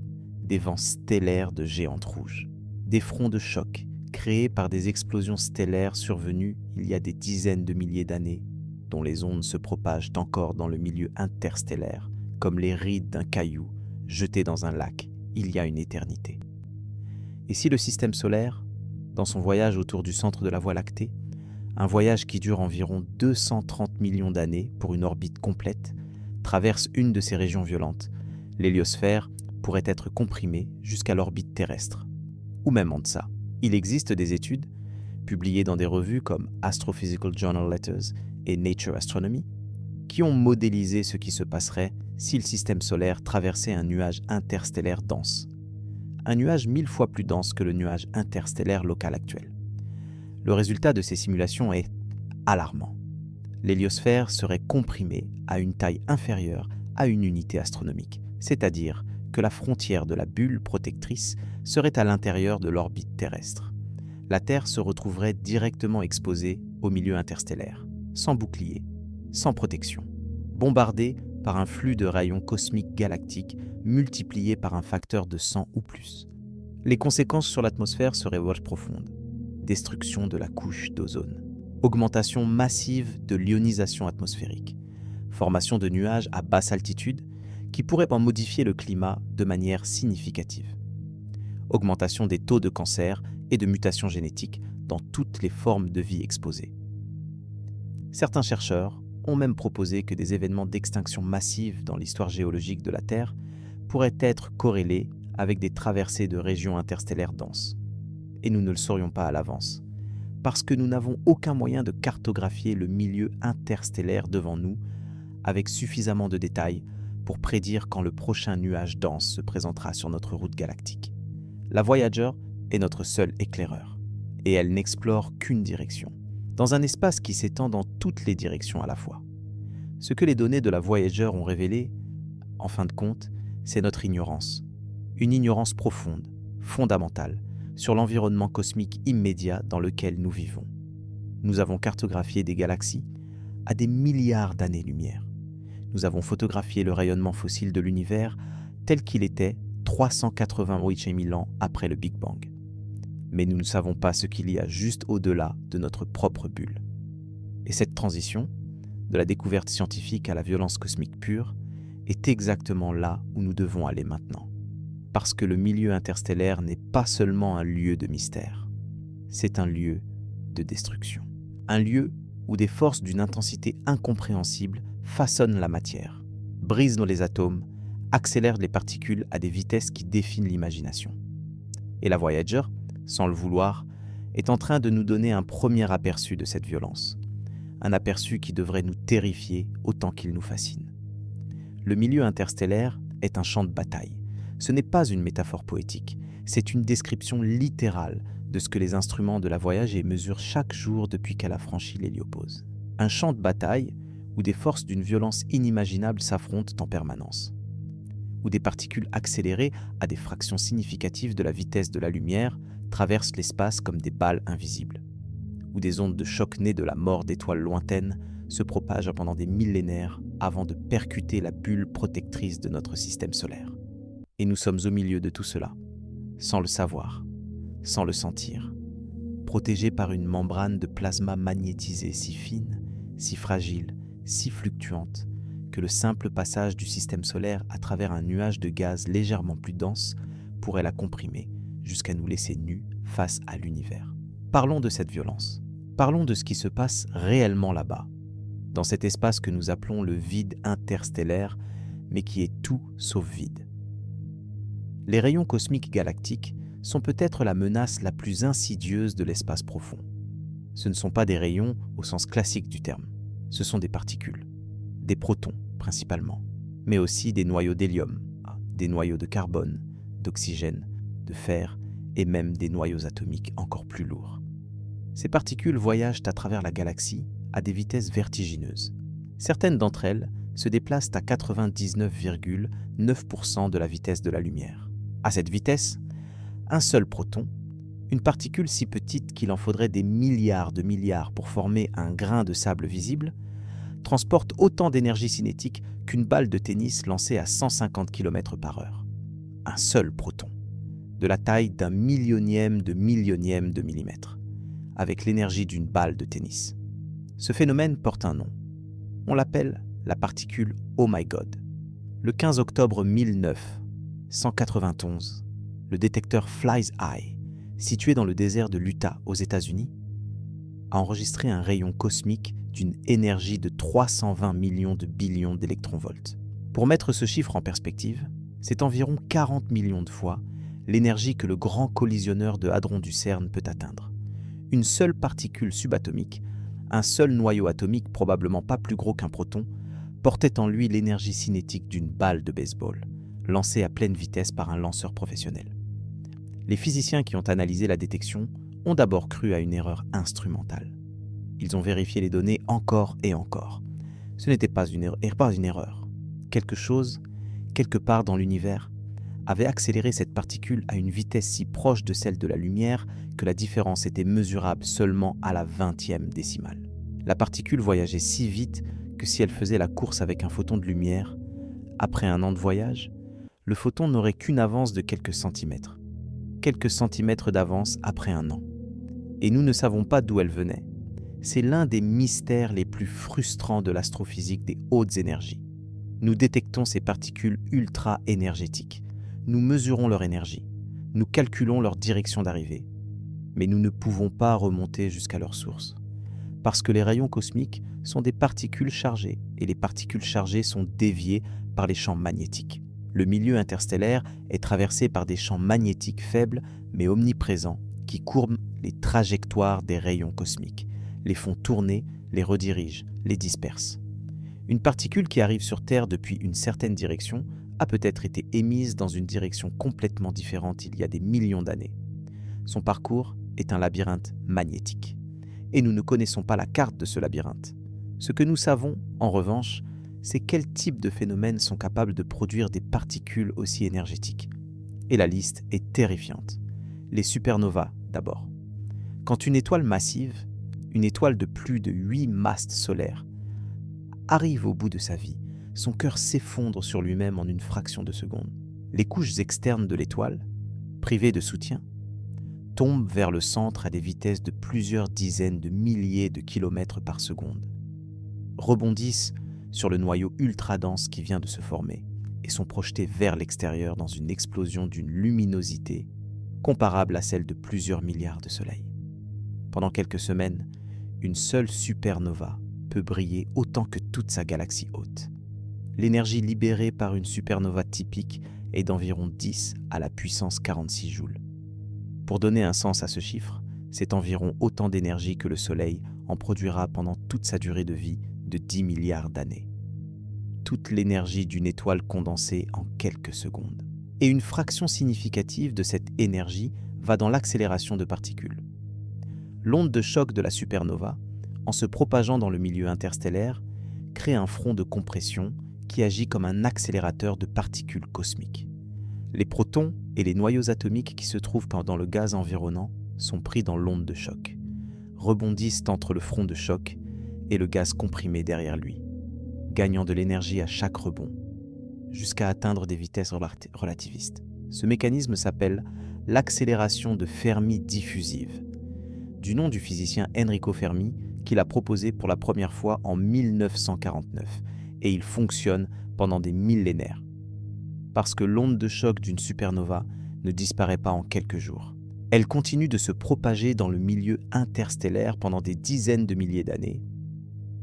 des vents stellaires de géantes rouges, des fronts de choc créés par des explosions stellaires survenues il y a des dizaines de milliers d'années, dont les ondes se propagent encore dans le milieu interstellaire, comme les rides d'un caillou jeté dans un lac il y a une éternité. Et si le système solaire, dans son voyage autour du centre de la Voie lactée, un voyage qui dure environ 230 millions d'années pour une orbite complète, traverse une de ces régions violentes, l'héliosphère pourrait être comprimée jusqu'à l'orbite terrestre, ou même en deçà. Il existe des études, publiées dans des revues comme Astrophysical Journal Letters et Nature Astronomy, qui ont modélisé ce qui se passerait si le système solaire traversait un nuage interstellaire dense. Un nuage 1000 fois plus dense que le nuage interstellaire local actuel. Le résultat de ces simulations est alarmant. L'héliosphère serait comprimée à une taille inférieure à une unité astronomique, c'est-à-dire que la frontière de la bulle protectrice serait à l'intérieur de l'orbite terrestre. La Terre se retrouverait directement exposée au milieu interstellaire, sans bouclier, sans protection, bombardée par un flux de rayons cosmiques galactiques multiplié par un facteur de 100 ou plus. Les conséquences sur l'atmosphère seraient profondes. Destruction de la couche d'ozone, augmentation massive de l'ionisation atmosphérique, formation de nuages à basse altitude qui pourraient en modifier le climat de manière significative, augmentation des taux de cancer et de mutations génétiques dans toutes les formes de vie exposées. Certains chercheurs ont même proposé que des événements d'extinction massive dans l'histoire géologique de la Terre pourraient être corrélés avec des traversées de régions interstellaires denses. Et nous ne le saurions pas à l'avance, parce que nous n'avons aucun moyen de cartographier le milieu interstellaire devant nous avec suffisamment de détails pour prédire quand le prochain nuage dense se présentera sur notre route galactique. La Voyager est notre seul éclaireur, et elle n'explore qu'une direction, dans un espace qui s'étend dans toutes les directions à la fois. Ce que les données de la Voyager ont révélé, en fin de compte, c'est notre ignorance. Une ignorance profonde, fondamentale, sur l'environnement cosmique immédiat dans lequel nous vivons. Nous avons cartographié des galaxies à des milliards d'années-lumière. Nous avons photographié le rayonnement fossile de l'univers tel qu'il était 388 000 ans après le Big Bang. Mais nous ne savons pas ce qu'il y a juste au-delà de notre propre bulle. Et cette transition, de la découverte scientifique à la violence cosmique pure, est exactement là où nous devons aller maintenant. Parce que le milieu interstellaire n'est pas seulement un lieu de mystère, c'est un lieu de destruction. Un lieu où des forces d'une intensité incompréhensible façonnent la matière, brisent les atomes, accélèrent les particules à des vitesses qui défient l'imagination. Et la Voyager, sans le vouloir, est en train de nous donner un premier aperçu de cette violence. Un aperçu qui devrait nous terrifier autant qu'il nous fascine. Le milieu interstellaire est un champ de bataille. Ce n'est pas une métaphore poétique, c'est une description littérale de ce que les instruments de la Voyager mesurent chaque jour depuis qu'elle a franchi l'héliopause. Un champ de bataille où des forces d'une violence inimaginable s'affrontent en permanence, où des particules accélérées à des fractions significatives de la vitesse de la lumière traversent l'espace comme des balles invisibles, où des ondes de choc nées de la mort d'étoiles lointaines se propagent pendant des millénaires avant de percuter la bulle protectrice de notre système solaire. Et nous sommes au milieu de tout cela, sans le savoir, sans le sentir, protégés par une membrane de plasma magnétisé si fine si fragile, si fluctuante, que le simple passage du système solaire à travers un nuage de gaz légèrement plus dense pourrait la comprimer jusqu'à nous laisser nus face à l'univers. Parlons de cette violence. Parlons de ce qui se passe réellement là-bas, dans cet espace que nous appelons le vide interstellaire, mais qui est tout sauf vide. Les rayons cosmiques galactiques sont peut-être la menace la plus insidieuse de l'espace profond. Ce ne sont pas des rayons au sens classique du terme, ce sont des particules, des protons principalement, mais aussi des noyaux d'hélium, des noyaux de carbone, d'oxygène, de fer et même des noyaux atomiques encore plus lourds. Ces particules voyagent à travers la galaxie à des vitesses vertigineuses. Certaines d'entre elles se déplacent à 99,9% de la vitesse de la lumière. À cette vitesse, un seul proton, une particule si petite qu'il en faudrait des milliards de milliards pour former un grain de sable visible, transporte autant d'énergie cinétique qu'une balle de tennis lancée à 150 km/h. Un seul proton, de la taille d'un millionième de millimètre, avec l'énergie d'une balle de tennis. Ce phénomène porte un nom. On l'appelle la particule Oh My God. Le 15 octobre 1991, le détecteur Fly's Eye, situé dans le désert de l'Utah aux États-Unis, a enregistré un rayon cosmique d'une énergie de 320 millions de billions d'électronvolts. Pour mettre ce chiffre en perspective, c'est environ 40 millions de fois l'énergie que le grand collisionneur de hadrons du CERN peut atteindre. Une seule particule subatomique, un seul noyau atomique probablement pas plus gros qu'un proton, portait en lui l'énergie cinétique d'une balle de baseball, lancée à pleine vitesse par un lanceur professionnel. Les physiciens qui ont analysé la détection ont d'abord cru à une erreur instrumentale. Ils ont vérifié les données encore et encore. Ce n'était pas une erreur. Quelque chose, quelque part dans l'univers, avait accéléré cette particule à une vitesse si proche de celle de la lumière que la différence était mesurable seulement à la 20e décimale. La particule voyageait si vite que si elle faisait la course avec un photon de lumière, après un an de voyage, le photon n'aurait qu'une avance de quelques centimètres d'avance après un an. Et nous ne savons pas d'où elle venait. C'est l'un des mystères les plus frustrants de l'astrophysique des hautes énergies. Nous détectons ces particules ultra-énergétiques. Nous mesurons leur énergie. Nous calculons leur direction d'arrivée. Mais nous ne pouvons pas remonter jusqu'à leur source. Parce que les rayons cosmiques sont des particules chargées, et les particules chargées sont déviées par les champs magnétiques. Le milieu interstellaire est traversé par des champs magnétiques faibles mais omniprésents qui courbent les trajectoires des rayons cosmiques, les font tourner, les redirigent, les dispersent. Une particule qui arrive sur Terre depuis une certaine direction a peut-être été émise dans une direction complètement différente il y a des millions d'années. Son parcours est un labyrinthe magnétique. Et nous ne connaissons pas la carte de ce labyrinthe. Ce que nous savons, en revanche, c'est quel type de phénomènes sont capables de produire des particules aussi énergétiques. Et la liste est terrifiante. Les supernovas, d'abord. Quand une étoile massive, une étoile de plus de 8 masses solaires, arrive au bout de sa vie, son cœur s'effondre sur lui-même en une fraction de seconde. Les couches externes de l'étoile, privées de soutien, tombent vers le centre à des vitesses de plusieurs dizaines de milliers de kilomètres par seconde, rebondissent sur le noyau ultra-dense qui vient de se former et sont projetés vers l'extérieur dans une explosion d'une luminosité comparable à celle de plusieurs milliards de soleils. Pendant quelques semaines, une seule supernova peut briller autant que toute sa galaxie haute. L'énergie libérée par une supernova typique est d'environ 10 à la puissance 46 joules. Pour donner un sens à ce chiffre, c'est environ autant d'énergie que le Soleil en produira pendant toute sa durée de vie de 10 milliards d'années. Toute l'énergie d'une étoile condensée en quelques secondes. Et une fraction significative de cette énergie va dans l'accélération de particules. L'onde de choc de la supernova, en se propageant dans le milieu interstellaire, crée un front de compression qui agit comme un accélérateur de particules cosmiques. Les protons et les noyaux atomiques qui se trouvent dans le gaz environnant sont pris dans l'onde de choc, rebondissent entre le front de choc et le gaz comprimé derrière lui, gagnant de l'énergie à chaque rebond, jusqu'à atteindre des vitesses relativistes. Ce mécanisme s'appelle l'accélération de Fermi diffusive, du nom du physicien Enrico Fermi qu'il a proposé pour la première fois en 1949 et il fonctionne pendant des millénaires. Parce que l'onde de choc d'une supernova ne disparaît pas en quelques jours. Elle continue de se propager dans le milieu interstellaire pendant des dizaines de milliers d'années,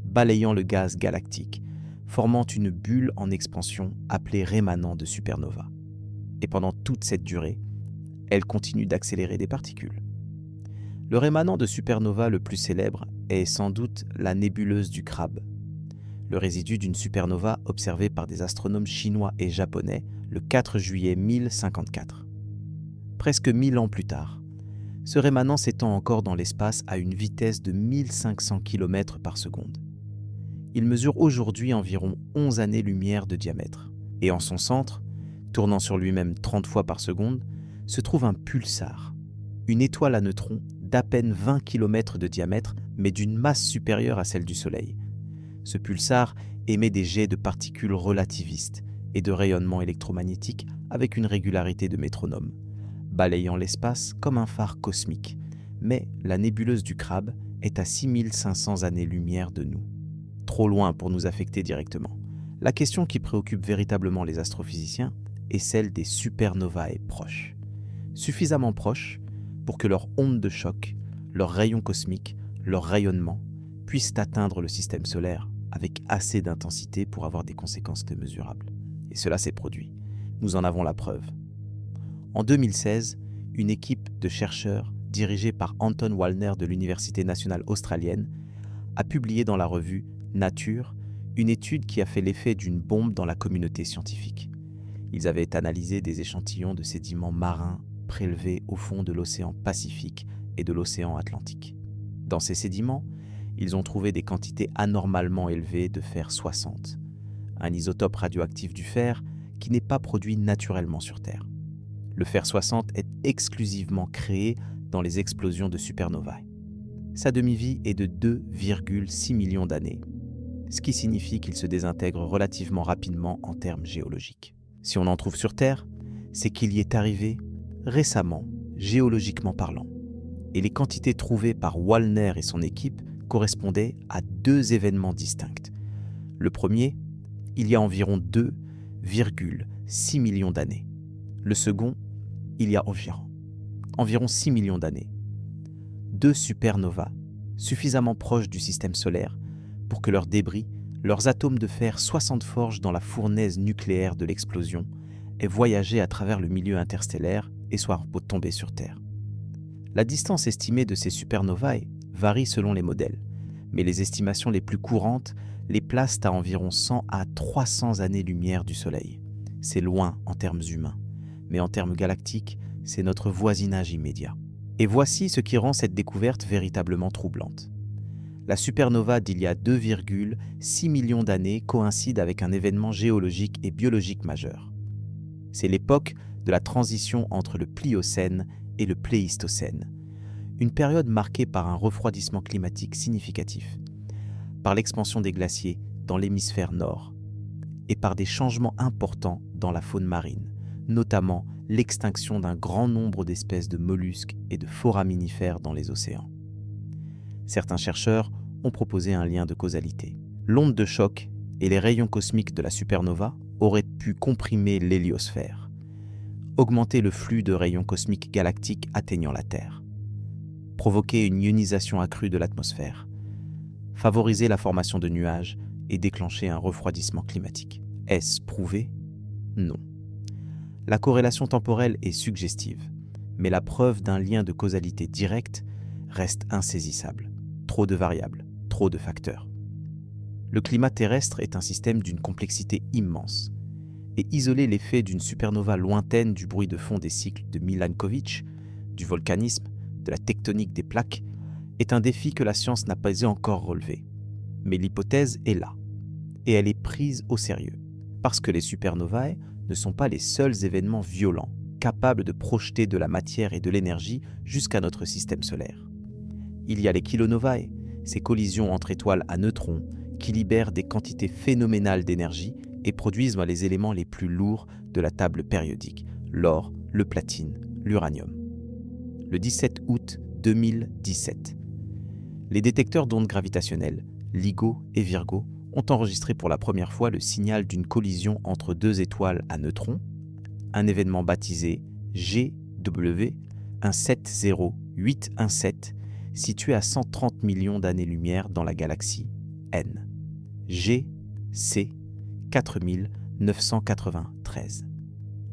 balayant le gaz galactique, formant une bulle en expansion appelée rémanent de supernova. Et pendant toute cette durée, elle continue d'accélérer des particules. Le rémanent de supernova le plus célèbre est sans doute la nébuleuse du Crabe, le résidu d'une supernova observée par des astronomes chinois et japonais le 4 juillet 1054. Presque 1000 ans plus tard, ce rémanent s'étend encore dans l'espace à une vitesse de 1500 km par seconde. Il mesure aujourd'hui environ 11 années-lumière de diamètre, et en son centre, tournant sur lui-même 30 fois par seconde, se trouve un pulsar, une étoile à neutrons d'à peine 20 km de diamètre, mais d'une masse supérieure à celle du Soleil. Ce pulsar émet des jets de particules relativistes et de rayonnements électromagnétiques avec une régularité de métronome, balayant l'espace comme un phare cosmique. Mais la nébuleuse du Crabe est à 6500 années-lumière de nous. Trop loin pour nous affecter directement. La question qui préoccupe véritablement les astrophysiciens est celle des supernovae proches. Suffisamment proches pour que leurs ondes de choc, leurs rayons cosmiques, leurs rayonnements puissent atteindre le système solaire avec assez d'intensité pour avoir des conséquences démesurables. Et cela s'est produit. Nous en avons la preuve. En 2016, une équipe de chercheurs dirigée par Anton Wallner de l'Université nationale australienne a publié dans la revue Nature une étude qui a fait l'effet d'une bombe dans la communauté scientifique. Ils avaient analysé des échantillons de sédiments marins prélevés au fond de l'océan Pacifique et de l'océan Atlantique. Dans ces sédiments, ils ont trouvé des quantités anormalement élevées de fer 60, un isotope radioactif du fer qui n'est pas produit naturellement sur Terre. Le fer 60 est exclusivement créé dans les explosions de supernovae. Sa demi-vie est de 2,6 millions d'années, ce qui signifie qu'il se désintègre relativement rapidement en termes géologiques. Si on en trouve sur Terre, c'est qu'il y est arrivé récemment, géologiquement parlant. Et les quantités trouvées par Wallner et son équipe correspondaient à deux événements distincts. Le premier, il y a environ 2,6 millions d'années. Le second, il y a environ 6 millions d'années. Deux supernovas, suffisamment proches du système solaire pour que leurs débris, leurs atomes de fer 60 forges dans la fournaise nucléaire de l'explosion, aient voyagé à travers le milieu interstellaire et soient tombés sur Terre. La distance estimée de ces supernovae varie selon les modèles, mais les estimations les plus courantes les placent à environ 100 à 300 années-lumière du Soleil. C'est loin en termes humains, mais en termes galactiques, c'est notre voisinage immédiat. Et voici ce qui rend cette découverte véritablement troublante. La supernova d'il y a 2,6 millions d'années coïncide avec un événement géologique et biologique majeur. C'est l'époque de la transition entre le Pliocène et le Pléistocène, une période marquée par un refroidissement climatique significatif, par l'expansion des glaciers dans l'hémisphère nord et par des changements importants dans la faune marine, notamment l'extinction d'un grand nombre d'espèces de mollusques et de foraminifères dans les océans. Certains chercheurs ont proposé un lien de causalité. L'onde de choc et les rayons cosmiques de la supernova auraient pu comprimer l'héliosphère, augmenter le flux de rayons cosmiques galactiques atteignant la Terre, provoquer une ionisation accrue de l'atmosphère, favoriser la formation de nuages et déclencher un refroidissement climatique. Est-ce prouvé? Non. La corrélation temporelle est suggestive, mais la preuve d'un lien de causalité directe reste insaisissable. Trop de variables, trop de facteurs. Le climat terrestre est un système d'une complexité immense, et isoler l'effet d'une supernova lointaine du bruit de fond des cycles de Milankovitch, du volcanisme, de la tectonique des plaques, est un défi que la science n'a pas encore relevé. Mais l'hypothèse est là, et elle est prise au sérieux, parce que les supernovae ne sont pas les seuls événements violents, capables de projeter de la matière et de l'énergie jusqu'à notre système solaire. Il y a les kilonovae, ces collisions entre étoiles à neutrons qui libèrent des quantités phénoménales d'énergie et produisent les éléments les plus lourds de la table périodique, l'or, le platine, l'uranium. Le 17 août 2017, Les détecteurs d'ondes gravitationnelles, LIGO et Virgo, ont enregistré pour la première fois le signal d'une collision entre deux étoiles à neutrons, un événement baptisé GW 170817, situé à 130 millions d'années-lumière dans la galaxie N. GC 4993.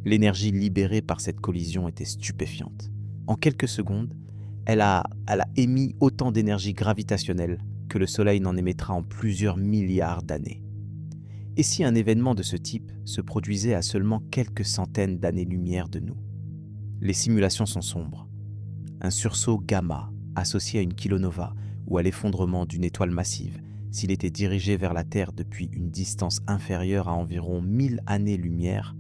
L'énergie libérée par cette collision était stupéfiante. En quelques secondes, elle a émis autant d'énergie gravitationnelle que le Soleil n'en émettra en plusieurs milliards d'années. Et si un événement de ce type se produisait à seulement quelques centaines d'années-lumière de nous? Les simulations sont sombres. Un sursaut gamma associé à une kilonova ou à l'effondrement d'une étoile massive, s'il était dirigé vers la Terre depuis une distance inférieure à environ 1000 années-lumière,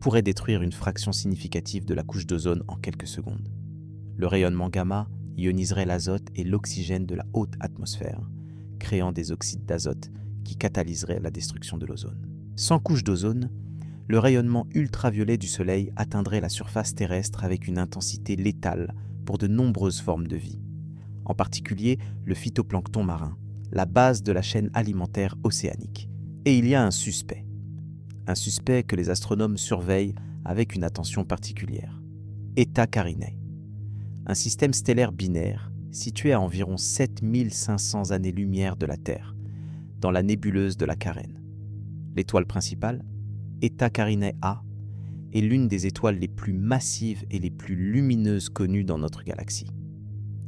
pourrait détruire une fraction significative de la couche d'ozone en quelques secondes. Le rayonnement gamma ioniserait l'azote et l'oxygène de la haute atmosphère, créant des oxydes d'azote qui catalyseraient la destruction de l'ozone. Sans couche d'ozone, le rayonnement ultraviolet du Soleil atteindrait la surface terrestre avec une intensité létale pour de nombreuses formes de vie, en particulier le phytoplancton marin, la base de la chaîne alimentaire océanique. Et il y a un suspect que les astronomes surveillent avec une attention particulière. Eta Carinae, un système stellaire binaire situé à environ 7500 années-lumière de la Terre, dans la nébuleuse de la Carène. L'étoile principale, Eta Carinae A, est l'une des étoiles les plus massives et les plus lumineuses connues dans notre galaxie.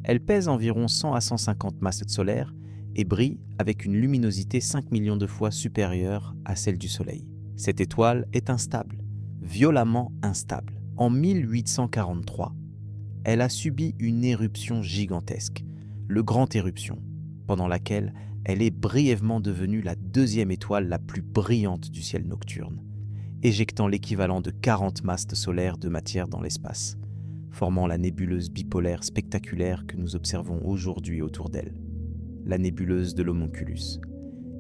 Elle pèse environ 100 à 150 masses solaires et brille avec une luminosité 5 millions de fois supérieure à celle du Soleil. Cette étoile est instable, violemment instable. En 1843, elle a subi une éruption gigantesque, le Grand Éruption, pendant laquelle elle est brièvement devenue la deuxième étoile la plus brillante du ciel nocturne, éjectant l'équivalent de 40 masses solaires de matière dans l'espace, formant la nébuleuse bipolaire spectaculaire que nous observons aujourd'hui autour d'elle, la nébuleuse de l'Homunculus.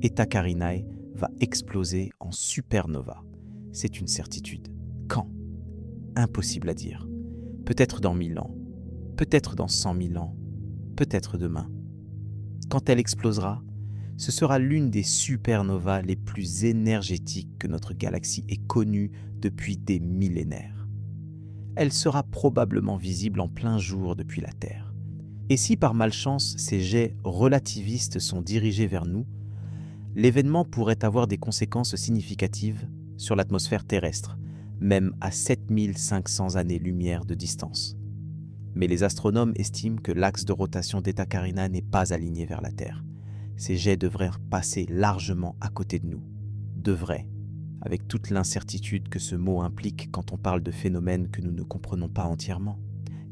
Eta Carinae va exploser en supernova. C'est une certitude. Quand? Impossible à dire. Peut-être dans 1000 ans, peut-être dans 100 000 ans, peut-être demain. Quand elle explosera, ce sera l'une des supernovas les plus énergétiques que notre galaxie ait connues depuis des millénaires. Elle sera probablement visible en plein jour depuis la Terre. Et si par malchance ces jets relativistes sont dirigés vers nous, l'événement pourrait avoir des conséquences significatives sur l'atmosphère terrestre, même à 7500 années-lumière de distance. Mais les astronomes estiment que l'axe de rotation d'Eta Carinae n'est pas aligné vers la Terre. Ces jets devraient passer largement à côté de nous. Devraient, avec toute l'incertitude que ce mot implique quand on parle de phénomènes que nous ne comprenons pas entièrement.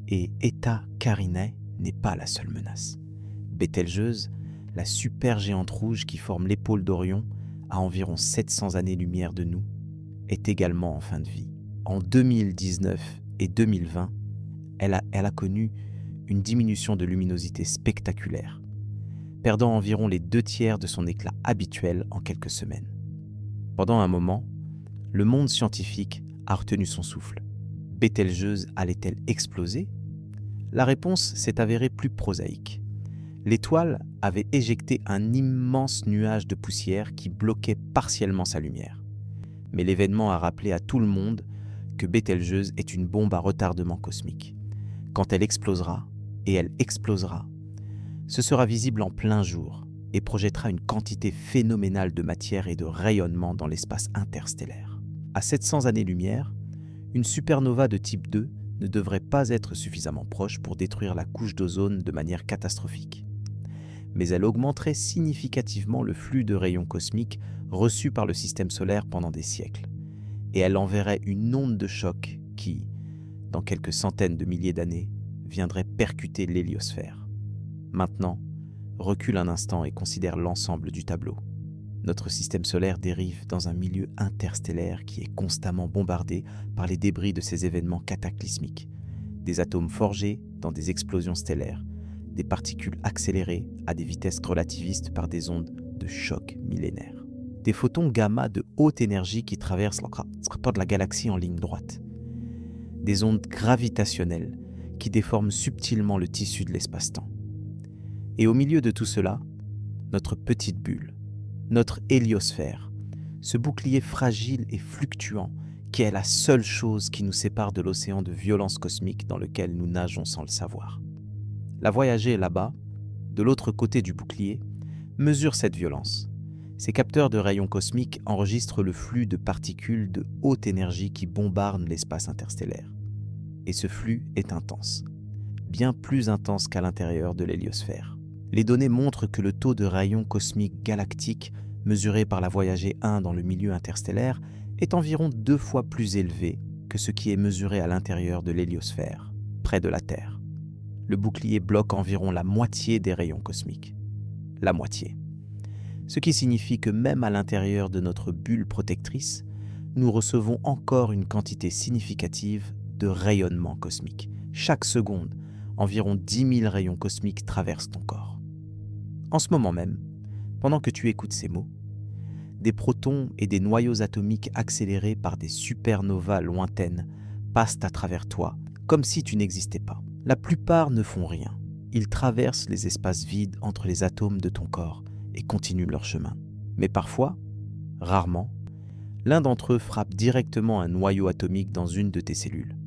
Et Eta Carinae n'est pas la seule menace. Bételgeuse, la supergéante rouge qui forme l'épaule d'Orion, à environ 700 années-lumière de nous, est également en fin de vie. En 2019 et 2020, elle a connu une diminution de luminosité spectaculaire, perdant environ les 2/3 de son éclat habituel en quelques semaines. Pendant un moment, le monde scientifique a retenu son souffle. Bételgeuse allait-elle exploser? La réponse s'est avérée plus prosaïque. L'étoile avait éjecté un immense nuage de poussière qui bloquait partiellement sa lumière. Mais l'événement a rappelé à tout le monde que Bételgeuse est une bombe à retardement cosmique. Quand elle explosera, et elle explosera, ce sera visible en plein jour et projettera une quantité phénoménale de matière et de rayonnement dans l'espace interstellaire. À 700 années-lumière, une supernova de type 2 ne devrait pas être suffisamment proche pour détruire la couche d'ozone de manière catastrophique. Mais elle augmenterait significativement le flux de rayons cosmiques reçus par le système solaire pendant des siècles. Et elle enverrait une onde de choc qui, dans quelques centaines de milliers d'années, viendrait percuter l'héliosphère. Maintenant, recule un instant et considère l'ensemble du tableau. Notre système solaire dérive dans un milieu interstellaire qui est constamment bombardé par les débris de ces événements cataclysmiques. Des atomes forgés dans des explosions stellaires, des particules accélérées à des vitesses relativistes par des ondes de choc millénaires. Des photons gamma de haute énergie qui traversent le rapport de la galaxie en ligne droite. Des ondes gravitationnelles qui déforment subtilement le tissu de l'espace-temps. Et au milieu de tout cela, notre petite bulle, notre héliosphère, ce bouclier fragile et fluctuant qui est la seule chose qui nous sépare de l'océan de violence cosmique dans lequel nous nageons sans le savoir. La Voyager là-bas, de l'autre côté du bouclier, mesure cette violence. Ces capteurs de rayons cosmiques enregistrent le flux de particules de haute énergie qui bombardent l'espace interstellaire. Et ce flux est intense, bien plus intense qu'à l'intérieur de l'héliosphère. Les données montrent que le taux de rayons cosmiques galactiques mesuré par la Voyager 1 dans le milieu interstellaire est environ 2 fois plus élevé que ce qui est mesuré à l'intérieur de l'héliosphère, près de la Terre. Le bouclier bloque environ la moitié des rayons cosmiques. La moitié. Ce qui signifie que même à l'intérieur de notre bulle protectrice, nous recevons encore une quantité significative de rayonnement cosmique. Chaque seconde, environ 10 000 rayons cosmiques traversent ton corps. En ce moment même, pendant que tu écoutes ces mots, des protons et des noyaux atomiques accélérés par des supernovas lointaines passent à travers toi, comme si tu n'existais pas. La plupart ne font rien. Ils traversent les espaces vides entre les atomes de ton corps et continuent leur chemin. Mais parfois, rarement, l'un d'entre eux frappe directement un noyau atomique dans une de tes cellules.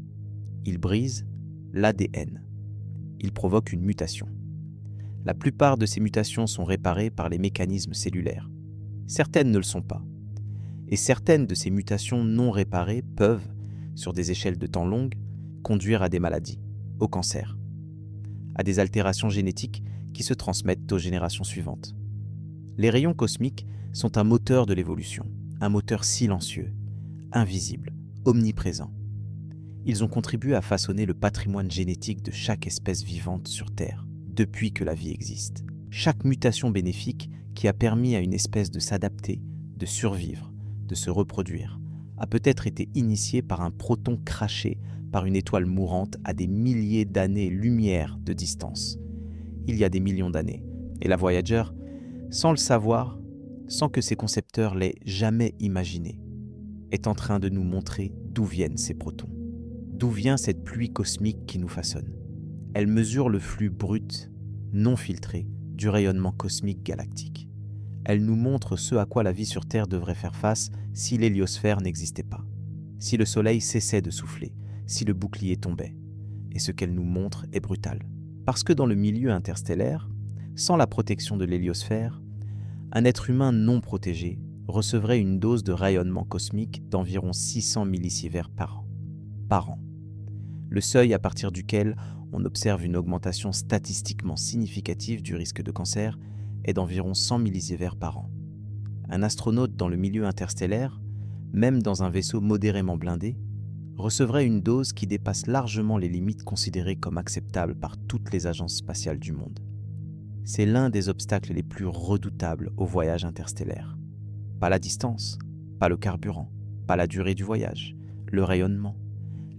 Il brise l'ADN. Il provoque une mutation. La plupart de ces mutations sont réparées par les mécanismes cellulaires. Certaines ne le sont pas. Et certaines de ces mutations non réparées peuvent, sur des échelles de temps longues, conduire à des maladies, au cancer, à des altérations génétiques qui se transmettent aux générations suivantes. Les rayons cosmiques sont un moteur de l'évolution, un moteur silencieux, invisible, omniprésent. Ils ont contribué à façonner le patrimoine génétique de chaque espèce vivante sur Terre, depuis que la vie existe. Chaque mutation bénéfique qui a permis à une espèce de s'adapter, de survivre, de se reproduire, a peut-être été initiée par un proton craché par une étoile mourante à des milliers d'années-lumière de distance, il y a des millions d'années. Et la Voyager, sans le savoir, sans que ses concepteurs l'aient jamais imaginé, est en train de nous montrer d'où viennent ces protons. D'où vient cette pluie cosmique qui nous façonne. Elle mesure le flux brut, non filtré, du rayonnement cosmique galactique. Elle nous montre ce à quoi la vie sur Terre devrait faire face si l'héliosphère n'existait pas, si le soleil cessait de souffler, si le bouclier tombait. Et ce qu'elle nous montre est brutal. Parce que dans le milieu interstellaire, sans la protection de l'héliosphère, un être humain non protégé recevrait une dose de rayonnement cosmique d'environ 600 millisieverts par an. Le seuil à partir duquel on observe une augmentation statistiquement significative du risque de cancer est d'environ 100 millisieverts par an. Un astronaute dans le milieu interstellaire, même dans un vaisseau modérément blindé, recevrait une dose qui dépasse largement les limites considérées comme acceptables par toutes les agences spatiales du monde. C'est l'un des obstacles les plus redoutables au voyage interstellaire. Pas la distance, pas le carburant, pas la durée du voyage, le rayonnement.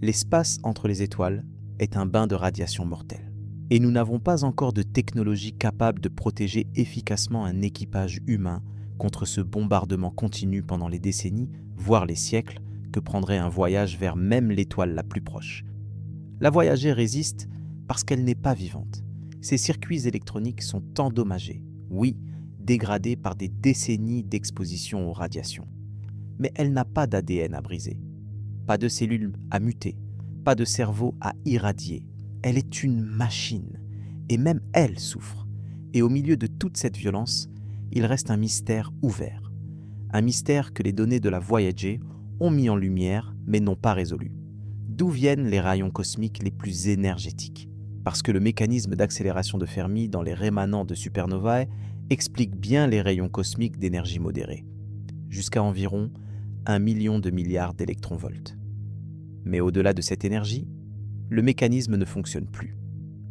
L'espace entre les étoiles est un bain de radiation mortelle. Et nous n'avons pas encore de technologie capable de protéger efficacement un équipage humain contre ce bombardement continu pendant les décennies, voire les siècles, que prendrait un voyage vers même l'étoile la plus proche. La Voyager résiste parce qu'elle n'est pas vivante. Ses circuits électroniques sont endommagés, oui, dégradés par des décennies d'exposition aux radiations. Mais elle n'a pas d'ADN à briser, pas de cellules à muter, pas de cerveau à irradier. Elle est une machine, et même elle souffre. Et au milieu de toute cette violence, il reste un mystère ouvert. Un mystère que les données de la Voyager ont mis en lumière, mais n'ont pas résolu. D'où viennent les rayons cosmiques les plus énergétiques? Parce que le mécanisme d'accélération de Fermi dans les rémanents de supernovae explique bien les rayons cosmiques d'énergie modérée, jusqu'à environ 1 million de milliards d'électronvolts. Mais au-delà de cette énergie, le mécanisme ne fonctionne plus.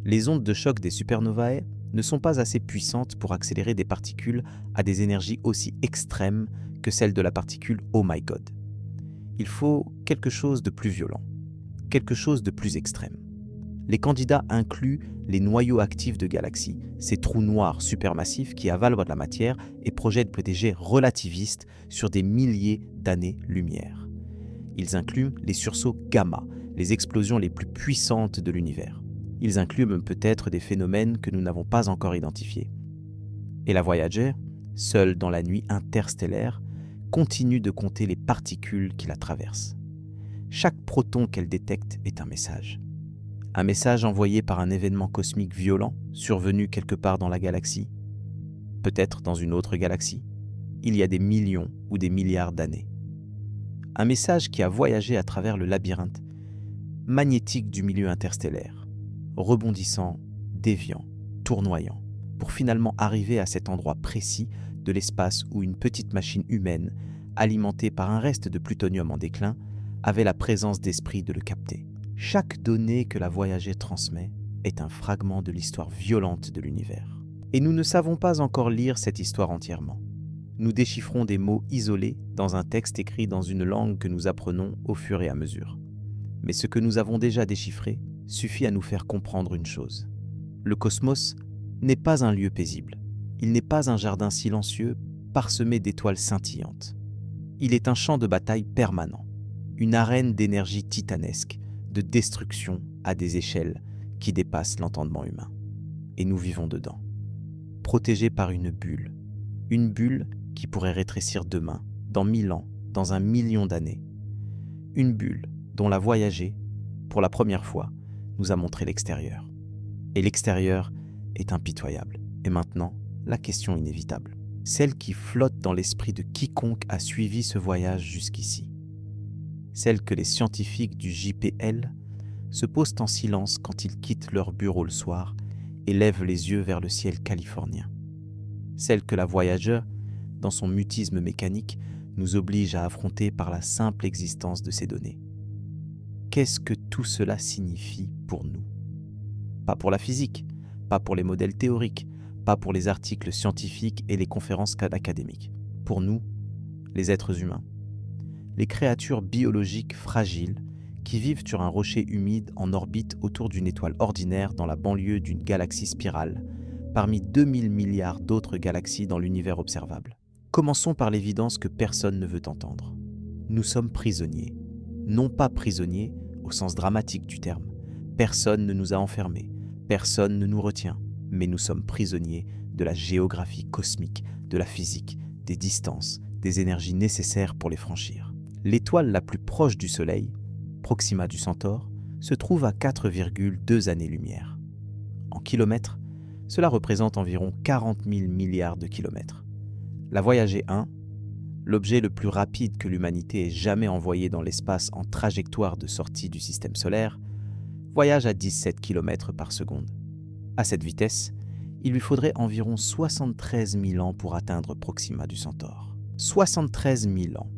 Les ondes de choc des supernovae ne sont pas assez puissantes pour accélérer des particules à des énergies aussi extrêmes que celle de la particule Oh my God. Il faut quelque chose de plus violent, quelque chose de plus extrême. Les candidats incluent les noyaux actifs de galaxies, ces trous noirs supermassifs qui avalent de la matière et projettent des jets relativistes sur des milliers d'années-lumière. Ils incluent les sursauts gamma, les explosions les plus puissantes de l'univers. Ils incluent même peut-être des phénomènes que nous n'avons pas encore identifiés. Et la Voyager, seule dans la nuit interstellaire, continue de compter les particules qui la traversent. Chaque proton qu'elle détecte est un message. Un message envoyé par un événement cosmique violent survenu quelque part dans la galaxie, peut-être dans une autre galaxie, il y a des millions ou des milliards d'années. Un message qui a voyagé à travers le labyrinthe magnétique du milieu interstellaire, rebondissant, déviant, tournoyant, pour finalement arriver à cet endroit précis de l'espace où une petite machine humaine, alimentée par un reste de plutonium en déclin, avait la présence d'esprit de le capter. Chaque donnée que la Voyager transmet est un fragment de l'histoire violente de l'univers. Et nous ne savons pas encore lire cette histoire entièrement. Nous déchiffrons des mots isolés dans un texte écrit dans une langue que nous apprenons au fur et à mesure. Mais ce que nous avons déjà déchiffré suffit à nous faire comprendre une chose. Le cosmos n'est pas un lieu paisible. Il n'est pas un jardin silencieux parsemé d'étoiles scintillantes. Il est un champ de bataille permanent, une arène d'énergie titanesque, de destruction à des échelles qui dépassent l'entendement humain. Et nous vivons dedans, protégés par une bulle qui pourrait rétrécir demain, dans 1000 ans, dans 1 million d'années. Une bulle dont la Voyager, pour la première fois, nous a montré l'extérieur. Et l'extérieur est impitoyable. Et maintenant, la question inévitable, celle qui flotte dans l'esprit de quiconque a suivi ce voyage jusqu'ici. Celle que les scientifiques du JPL se posent en silence quand ils quittent leur bureau le soir et lèvent les yeux vers le ciel californien. Celle que la Voyager, dans son mutisme mécanique, nous oblige à affronter par la simple existence de ces données. Qu'est-ce que tout cela signifie pour nous ? Pas pour la physique, pas pour les modèles théoriques, pas pour les articles scientifiques et les conférences académiques. Pour nous, les êtres humains. Les créatures biologiques fragiles qui vivent sur un rocher humide en orbite autour d'une étoile ordinaire dans la banlieue d'une galaxie spirale, parmi 2000 milliards d'autres galaxies dans l'univers observable. Commençons par l'évidence que personne ne veut entendre. Nous sommes prisonniers. Non pas prisonniers au sens dramatique du terme. Personne ne nous a enfermés, personne ne nous retient, mais nous sommes prisonniers de la géographie cosmique, de la physique, des distances, des énergies nécessaires pour les franchir. L'étoile la plus proche du Soleil, Proxima du Centaure, se trouve à 4,2 années-lumière. En kilomètres, cela représente environ 40 000 milliards de kilomètres. La Voyager 1, l'objet le plus rapide que l'humanité ait jamais envoyé dans l'espace en trajectoire de sortie du système solaire, voyage à 17 km par seconde. À cette vitesse, il lui faudrait environ 73 000 ans pour atteindre Proxima du Centaure. 73 000 ans.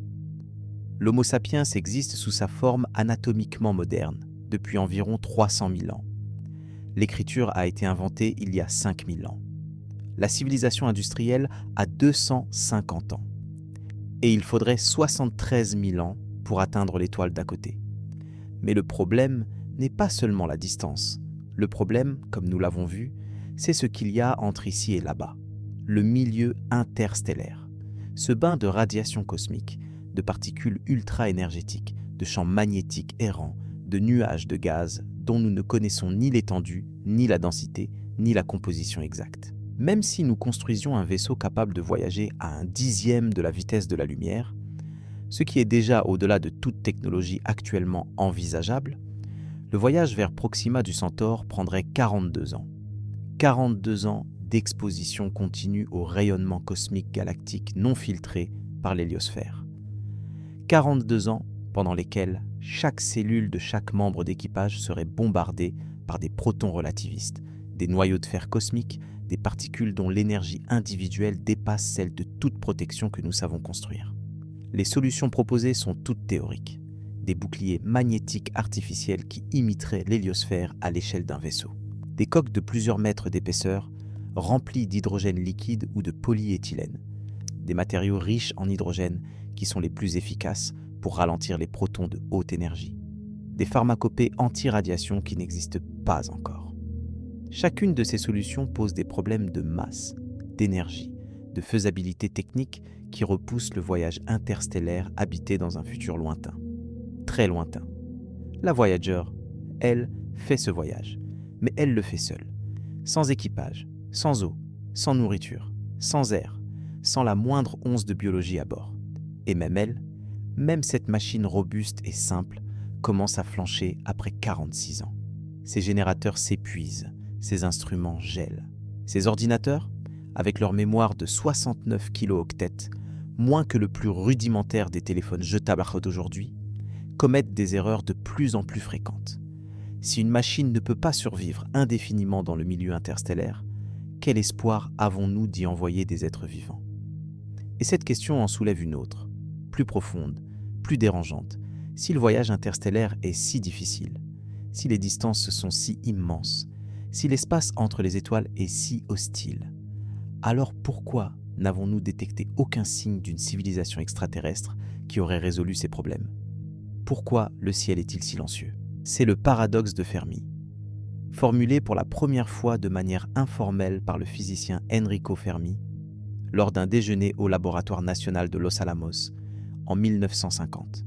L'Homo sapiens existe sous sa forme anatomiquement moderne depuis environ 300 000 ans. L'écriture a été inventée il y a 5 000 ans. La civilisation industrielle a 250 ans. Et il faudrait 73 000 ans pour atteindre l'étoile d'à côté. Mais le problème n'est pas seulement la distance. Le problème, comme nous l'avons vu, c'est ce qu'il y a entre ici et là-bas. Le milieu interstellaire. Ce bain de radiation cosmique, de particules ultra-énergétiques, de champs magnétiques errants, de nuages de gaz dont nous ne connaissons ni l'étendue, ni la densité, ni la composition exacte. Même si nous construisions un vaisseau capable de voyager à 1/10 de la vitesse de la lumière, ce qui est déjà au-delà de toute technologie actuellement envisageable, le voyage vers Proxima du Centaure prendrait 42 ans. 42 ans d'exposition continue au rayonnement cosmique galactique non filtré par l'héliosphère. 42 ans pendant lesquels chaque cellule de chaque membre d'équipage serait bombardée par des protons relativistes, des noyaux de fer cosmiques, des particules dont l'énergie individuelle dépasse celle de toute protection que nous savons construire. Les solutions proposées sont toutes théoriques. Des boucliers magnétiques artificiels qui imiteraient l'héliosphère à l'échelle d'un vaisseau. Des coques de plusieurs mètres d'épaisseur, remplies d'hydrogène liquide ou de polyéthylène. Des matériaux riches en hydrogène qui sont les plus efficaces pour ralentir les protons de haute énergie. Des pharmacopées anti-radiation qui n'existent pas encore. Chacune de ces solutions pose des problèmes de masse, d'énergie, de faisabilité technique qui repoussent le voyage interstellaire habité dans un futur lointain. Très lointain. La Voyager, elle, fait ce voyage, Mais elle le fait seule, sans équipage, sans eau, sans nourriture, sans air, sans la moindre once de biologie à bord. Et même elle, même cette machine robuste et simple, commence à flancher après 46 ans. Ses générateurs s'épuisent, ses instruments gèlent. Ses ordinateurs, avec leur mémoire de 69 kilooctets, moins que le plus rudimentaire des téléphones jetables d'aujourd'hui, commettent des erreurs de plus en plus fréquentes. Si une machine ne peut pas survivre indéfiniment dans le milieu interstellaire, quel espoir avons-nous d'y envoyer des êtres vivants? Et cette question en soulève une autre, plus profonde, plus dérangeante. Si le voyage interstellaire est si difficile, si les distances sont si immenses, si l'espace entre les étoiles est si hostile, alors pourquoi n'avons-nous détecté aucun signe d'une civilisation extraterrestre qui aurait résolu ces problèmes? Pourquoi le ciel est-il silencieux? C'est le paradoxe de Fermi, formulé pour la première fois de manière informelle par le physicien Enrico Fermi lors d'un déjeuner au laboratoire national de Los Alamos en 1950.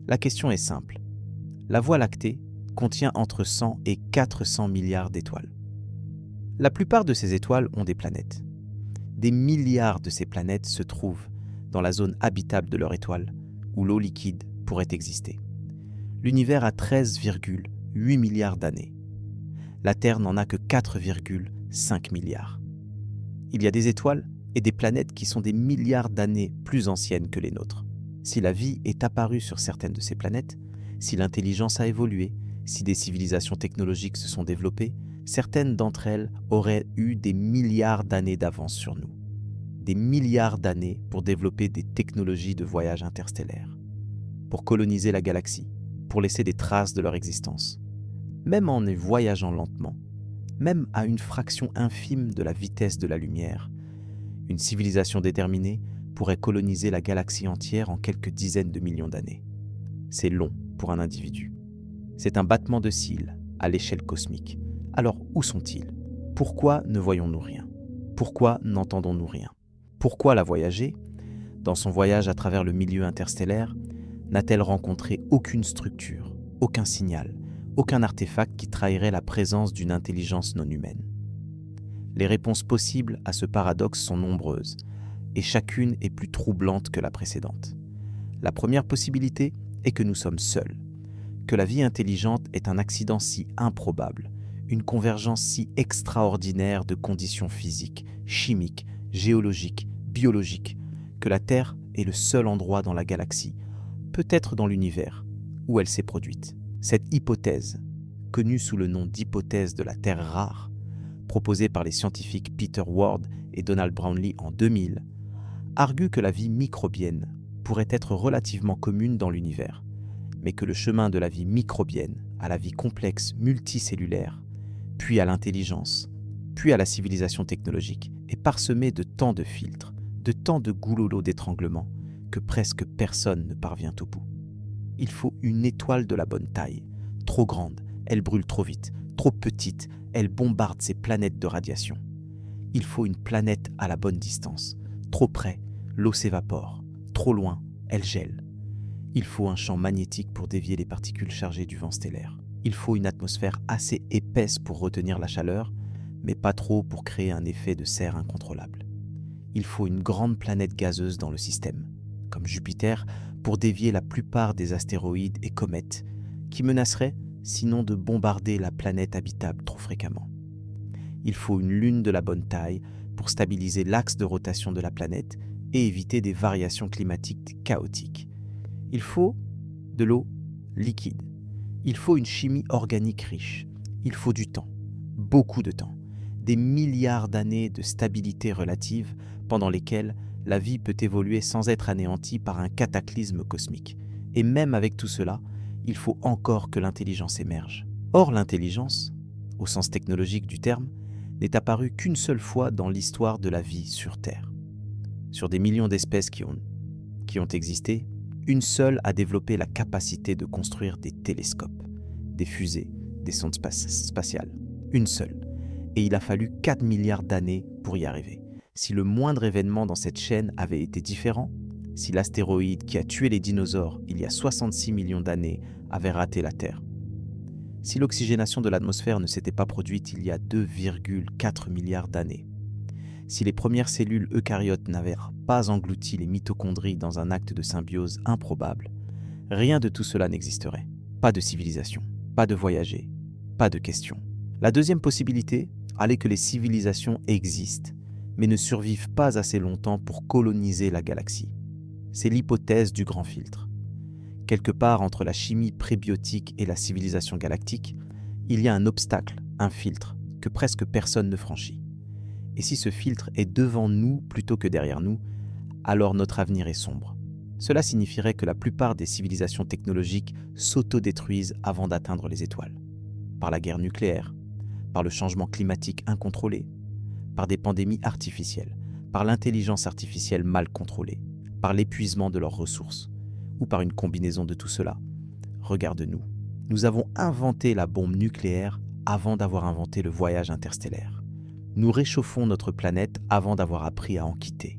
La question est simple. La Voie lactée contient entre 100 et 400 milliards d'étoiles. La plupart de ces étoiles ont des planètes. Des milliards de ces planètes se trouvent dans la zone habitable de leur étoile, où l'eau liquide pourrait exister. L'univers a 13,8 milliards d'années. La Terre n'en a que 4,5 milliards. Il y a des étoiles et des planètes qui sont des milliards d'années plus anciennes que les nôtres. Si la vie est apparue sur certaines de ces planètes, si l'intelligence a évolué, si des civilisations technologiques se sont développées, certaines d'entre elles auraient eu des milliards d'années d'avance sur nous. Des milliards d'années pour développer des technologies de voyage interstellaire, pour coloniser la galaxie, pour laisser des traces de leur existence. Même en y voyageant lentement, même à une fraction infime de la vitesse de la lumière, une civilisation déterminée pourrait coloniser la galaxie entière en quelques dizaines de millions d'années. C'est long pour un individu. C'est un battement de cils à l'échelle cosmique. Alors où sont-ils? Pourquoi ne voyons-nous rien? Pourquoi n'entendons-nous rien? Pourquoi la voyager, dans son voyage à travers le milieu interstellaire, n'a-t-elle rencontré aucune structure, aucun signal, aucun artefact qui trahirait la présence d'une intelligence non humaine? Les réponses possibles à ce paradoxe sont nombreuses, et chacune est plus troublante que la précédente. La première possibilité est que nous sommes seuls, que la vie intelligente est un accident si improbable, une convergence si extraordinaire de conditions physiques, chimiques, géologiques, biologiques, que la Terre est le seul endroit dans la galaxie, peut-être dans l'univers, où elle s'est produite. Cette hypothèse, connue sous le nom d'hypothèse de la Terre rare, proposée par les scientifiques Peter Ward et Donald Brownlee en 2000, argue que la vie microbienne pourrait être relativement commune dans l'univers, mais que le chemin de la vie microbienne à la vie complexe multicellulaire, puis à l'intelligence, puis à la civilisation technologique, est parsemé de tant de filtres, de tant de goulots d'étranglement, que presque personne ne parvient au bout. Il faut une étoile de la bonne taille, trop grande, elle brûle trop vite, trop petite, elle bombarde ses planètes de radiation. Il faut une planète à la bonne distance, trop près, l'eau s'évapore, trop loin, elle gèle. Il faut un champ magnétique pour dévier les particules chargées du vent stellaire. Il faut une atmosphère assez épaisse pour retenir la chaleur, mais pas trop pour créer un effet de serre incontrôlable. Il faut une grande planète gazeuse dans le système, comme Jupiter, pour dévier la plupart des astéroïdes et comètes, qui menaceraient, sinon de bombarder la planète habitable trop fréquemment. Il faut une lune de la bonne taille pour stabiliser l'axe de rotation de la planète et éviter des variations climatiques chaotiques. Il faut de l'eau liquide. Il faut une chimie organique riche. Il faut du temps, beaucoup de temps, des milliards d'années de stabilité relative pendant lesquelles la vie peut évoluer sans être anéantie par un cataclysme cosmique. Et même avec tout cela, il faut encore que l'intelligence émerge. Or, l'intelligence, au sens technologique du terme, n'est apparue qu'une seule fois dans l'histoire de la vie sur Terre. Sur des millions d'espèces qui ont existé, une seule a développé la capacité de construire des télescopes, des fusées, des sondes spatiales. Une seule. Et il a fallu 4 milliards d'années pour y arriver. Si le moindre événement dans cette chaîne avait été différent, si l'astéroïde qui a tué les dinosaures il y a 66 millions d'années avait raté la Terre, Si l'oxygénation de l'atmosphère ne s'était pas produite il y a 2,4 milliards d'années, si les premières cellules eucaryotes n'avaient pas englouti les mitochondries dans un acte de symbiose improbable, rien de tout cela n'existerait. Pas de civilisation, pas de voyagers, pas de questions. La deuxième possibilité allait que les civilisations existent, mais ne survivent pas assez longtemps pour coloniser la galaxie. C'est l'hypothèse du grand filtre. Quelque part entre la chimie prébiotique et la civilisation galactique, il y a un obstacle, un filtre, que presque personne ne franchit. Et si ce filtre est devant nous plutôt que derrière nous, alors notre avenir est sombre. Cela signifierait que la plupart des civilisations technologiques s'autodétruisent avant d'atteindre les étoiles. Par la guerre nucléaire, par le changement climatique incontrôlé, par des pandémies artificielles, par l'intelligence artificielle mal contrôlée, par l'épuisement de leurs ressources, ou par une combinaison de tout cela. Regarde-nous. Nous avons inventé la bombe nucléaire avant d'avoir inventé le voyage interstellaire. Nous réchauffons notre planète avant d'avoir appris à en quitter.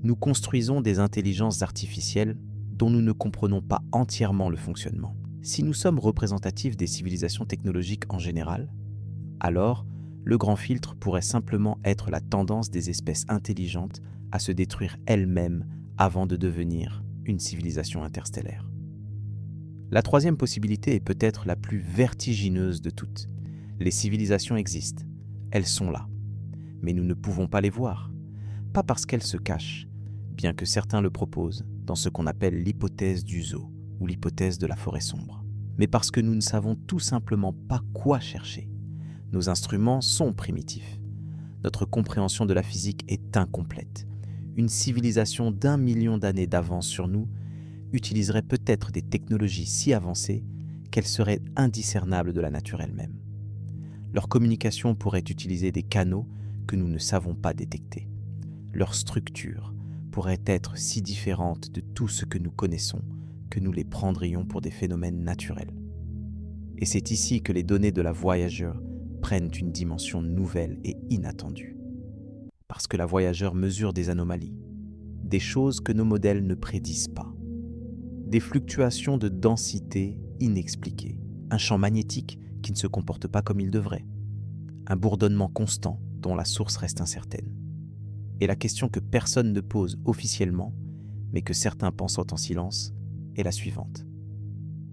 Nous construisons des intelligences artificielles dont nous ne comprenons pas entièrement le fonctionnement. Si nous sommes représentatifs des civilisations technologiques en général, alors le grand filtre pourrait simplement être la tendance des espèces intelligentes à se détruire elles-mêmes avant de devenir une civilisation interstellaire. La troisième possibilité est peut-être la plus vertigineuse de toutes. Les civilisations existent, elles sont là, mais nous ne pouvons pas les voir. Pas parce qu'elles se cachent, bien que certains le proposent dans ce qu'on appelle l'hypothèse du zoo ou l'hypothèse de la forêt sombre, mais parce que nous ne savons tout simplement pas quoi chercher. Nos instruments sont primitifs. Notre compréhension de la physique est incomplète. Une civilisation d'1 million d'années d'avance sur nous utiliserait peut-être des technologies si avancées qu'elles seraient indiscernables de la nature elle-même. Leur communication pourrait utiliser des canaux que nous ne savons pas détecter. Leur structure pourrait être si différente de tout ce que nous connaissons que nous les prendrions pour des phénomènes naturels. Et c'est ici que les données de la Voyager prennent une dimension nouvelle et inattendue. Parce que la Voyager mesure des anomalies, des choses que nos modèles ne prédisent pas, des fluctuations de densité inexpliquées, un champ magnétique qui ne se comporte pas comme il devrait, un bourdonnement constant dont la source reste incertaine. Et la question que personne ne pose officiellement, mais que certains pensent en silence, est la suivante.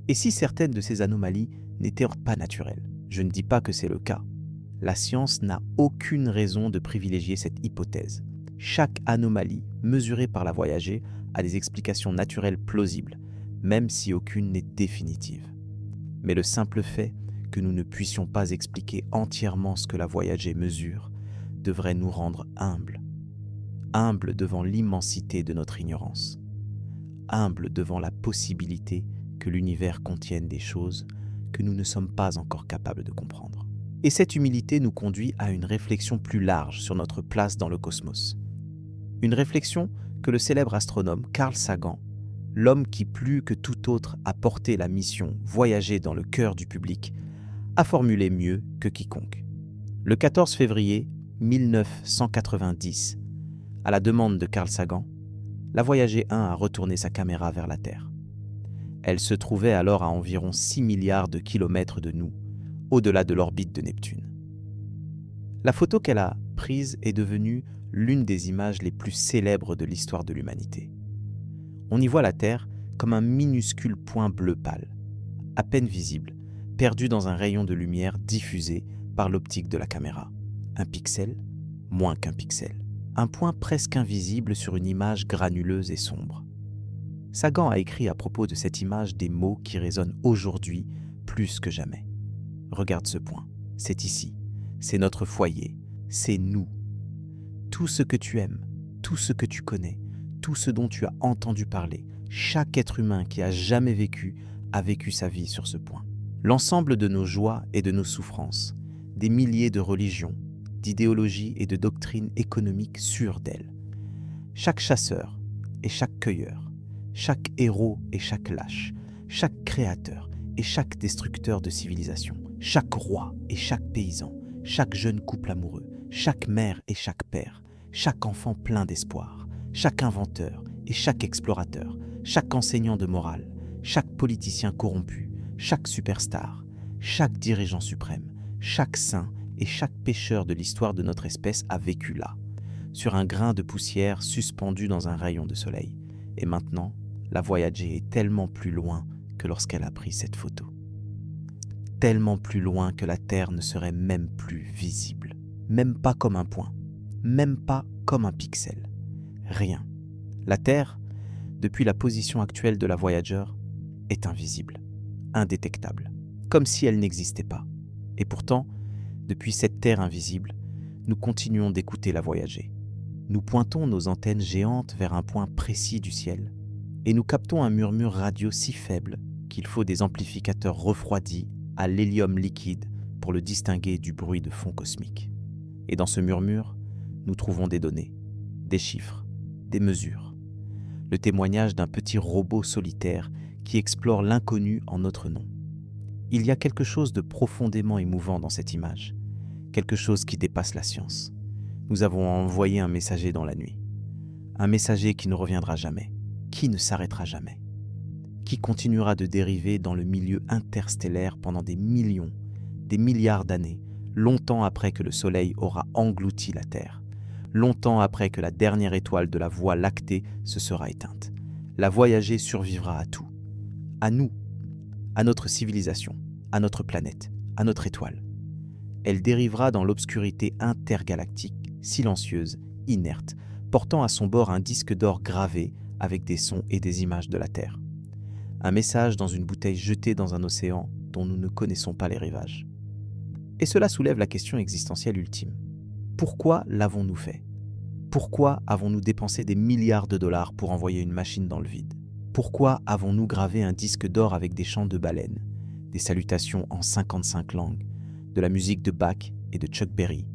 Et si certaines de ces anomalies n'étaient pas naturelles? Je ne dis pas que c'est le cas. La science n'a aucune raison de privilégier cette hypothèse. Chaque anomalie mesurée par la Voyager a des explications naturelles plausibles, même si aucune n'est définitive. Mais le simple fait que nous ne puissions pas expliquer entièrement ce que la Voyager mesure devrait nous rendre humbles. Humbles devant l'immensité de notre ignorance. Humbles devant la possibilité que l'univers contienne des choses que nous ne sommes pas encore capables de comprendre. Et cette humilité nous conduit à une réflexion plus large sur notre place dans le cosmos. Une réflexion que le célèbre astronome Carl Sagan, l'homme qui plus que tout autre a porté la mission voyager dans le cœur du public, a formulée mieux que quiconque. Le 14 février 1990, à la demande de Carl Sagan, la Voyager 1 a retourné sa caméra vers la Terre. Elle se trouvait alors à environ 6 milliards de kilomètres de nous, au-delà de l'orbite de Neptune. La photo qu'elle a prise est devenue l'une des images les plus célèbres de l'histoire de l'humanité. On y voit la Terre comme un minuscule point bleu pâle, à peine visible, perdu dans un rayon de lumière diffusé par l'optique de la caméra. Un pixel, moins qu'un pixel. Un point presque invisible sur une image granuleuse et sombre. Sagan a écrit à propos de cette image des mots qui résonnent aujourd'hui plus que jamais. Regarde ce point, c'est ici, c'est notre foyer, c'est nous. Tout ce que tu aimes, tout ce que tu connais, tout ce dont tu as entendu parler, chaque être humain qui a jamais vécu a vécu sa vie sur ce point. L'ensemble de nos joies et de nos souffrances, des milliers de religions, d'idéologies et de doctrines économiques sûres d'elles. Chaque chasseur et chaque cueilleur, chaque héros et chaque lâche, chaque créateur et chaque destructeur de civilisation, chaque roi et chaque paysan, chaque jeune couple amoureux, chaque mère et chaque père, chaque enfant plein d'espoir, chaque inventeur et chaque explorateur, chaque enseignant de morale, chaque politicien corrompu, chaque superstar, Chaque dirigeant suprême, chaque saint et chaque pécheur de l'histoire de notre espèce a vécu là, sur un grain de poussière suspendu dans un rayon de soleil. Et maintenant, la Voyager est tellement plus loin que lorsqu'elle a pris cette photo. Tellement plus loin que la Terre ne serait même plus visible. Même pas comme un point. Même pas comme un pixel. Rien. La Terre, depuis la position actuelle de la Voyager, est invisible, indétectable, comme si elle n'existait pas. Et pourtant, depuis cette Terre invisible, nous continuons d'écouter la Voyager. Nous pointons nos antennes géantes vers un point précis du ciel, et nous captons un murmure radio si faible qu'il faut des amplificateurs refroidis à l'hélium liquide pour le distinguer du bruit de fond cosmique. Et dans ce murmure, nous trouvons des données, des chiffres, des mesures. Le témoignage d'un petit robot solitaire qui explore l'inconnu en notre nom. Il y a quelque chose de profondément émouvant dans cette image, quelque chose qui dépasse la science. Nous avons envoyé un messager dans la nuit, un messager qui ne reviendra jamais, qui ne s'arrêtera jamais, qui continuera de dériver dans le milieu interstellaire pendant des millions, des milliards d'années, longtemps après que le Soleil aura englouti la Terre, longtemps après que la dernière étoile de la Voie lactée se sera éteinte. La Voyager survivra à tout, à nous, à notre civilisation, à notre planète, à notre étoile. Elle dérivera dans l'obscurité intergalactique, silencieuse, inerte, portant à son bord un disque d'or gravé avec des sons et des images de la Terre. Un message dans une bouteille jetée dans un océan dont nous ne connaissons pas les rivages. Et cela soulève la question existentielle ultime. Pourquoi l'avons-nous fait ? Pourquoi avons-nous dépensé des milliards de dollars pour envoyer une machine dans le vide ? Pourquoi avons-nous gravé un disque d'or avec des chants de baleines, des salutations en 55 langues, de la musique de Bach et de Chuck Berry,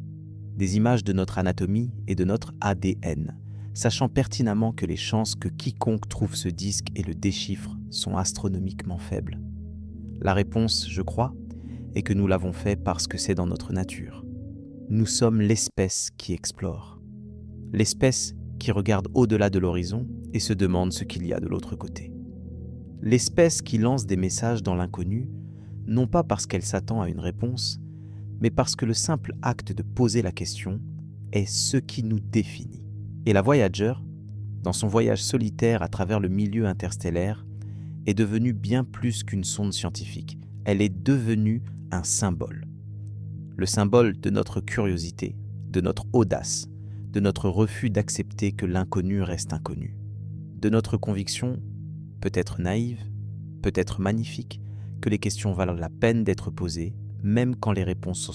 des images de notre anatomie et de notre ADN, sachant pertinemment que les chances que quiconque trouve ce disque et le déchiffre sont astronomiquement faibles? La réponse, je crois, est que nous l'avons fait parce que c'est dans notre nature. Nous sommes l'espèce qui explore, l'espèce qui regarde au-delà de l'horizon et se demande ce qu'il y a de l'autre côté. L'espèce qui lance des messages dans l'inconnu, non pas parce qu'elle s'attend à une réponse, mais parce que le simple acte de poser la question est ce qui nous définit. Et la Voyager, dans son voyage solitaire à travers le milieu interstellaire, est devenue bien plus qu'une sonde scientifique. Elle est devenue un symbole. Le symbole de notre curiosité, de notre audace, de notre refus d'accepter que l'inconnu reste inconnu, de notre conviction, peut-être naïve, peut-être magnifique, que les questions valent la peine d'être posées, même quand les réponses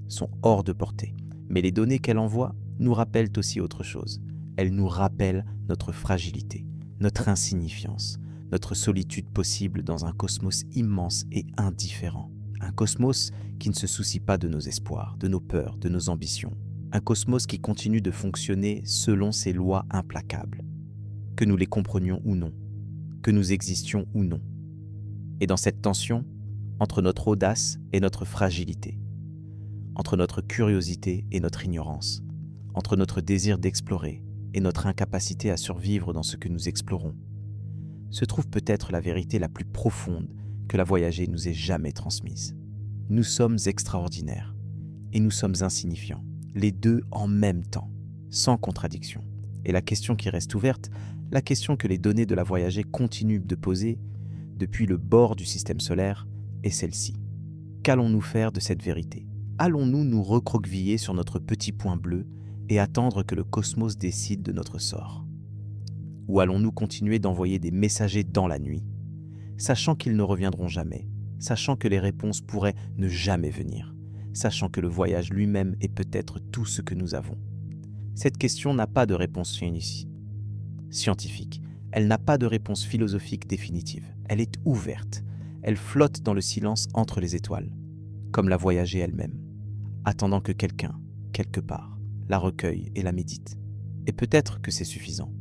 sont hors de portée. Mais les données qu'elle envoie nous rappellent aussi autre chose. Elles nous rappellent notre fragilité, notre insignifiance, notre solitude possible dans un cosmos immense et indifférent. Un cosmos qui ne se soucie pas de nos espoirs, de nos peurs, de nos ambitions. Un cosmos qui continue de fonctionner selon ses lois implacables, que nous les comprenions ou non, que nous existions ou non. Et dans cette tension, entre notre audace et notre fragilité, entre notre curiosité et notre ignorance, entre notre désir d'explorer et notre incapacité à survivre dans ce que nous explorons, se trouve peut-être la vérité la plus profonde que la Voyager nous ait jamais transmise. Nous sommes extraordinaires et nous sommes insignifiants, les deux en même temps, sans contradiction. Et la question qui reste ouverte, la question que les données de la Voyager continuent de poser depuis le bord du système solaire, est celle-ci. Qu'allons-nous faire de cette vérité ? Allons-nous nous recroqueviller sur notre petit point bleu et attendre que le cosmos décide de notre sort ? Ou allons-nous continuer d'envoyer des messagers dans la nuit, sachant qu'ils ne reviendront jamais, sachant que les réponses pourraient ne jamais venir, sachant que le voyage lui-même est peut-être tout ce que nous avons ? Cette question n'a pas de réponse scientifique, elle n'a pas de réponse philosophique définitive, elle est ouverte, elle flotte dans le silence entre les étoiles, comme la Voyager elle-même, attendant que quelqu'un, quelque part, la recueille et la médite. Et peut-être que c'est suffisant.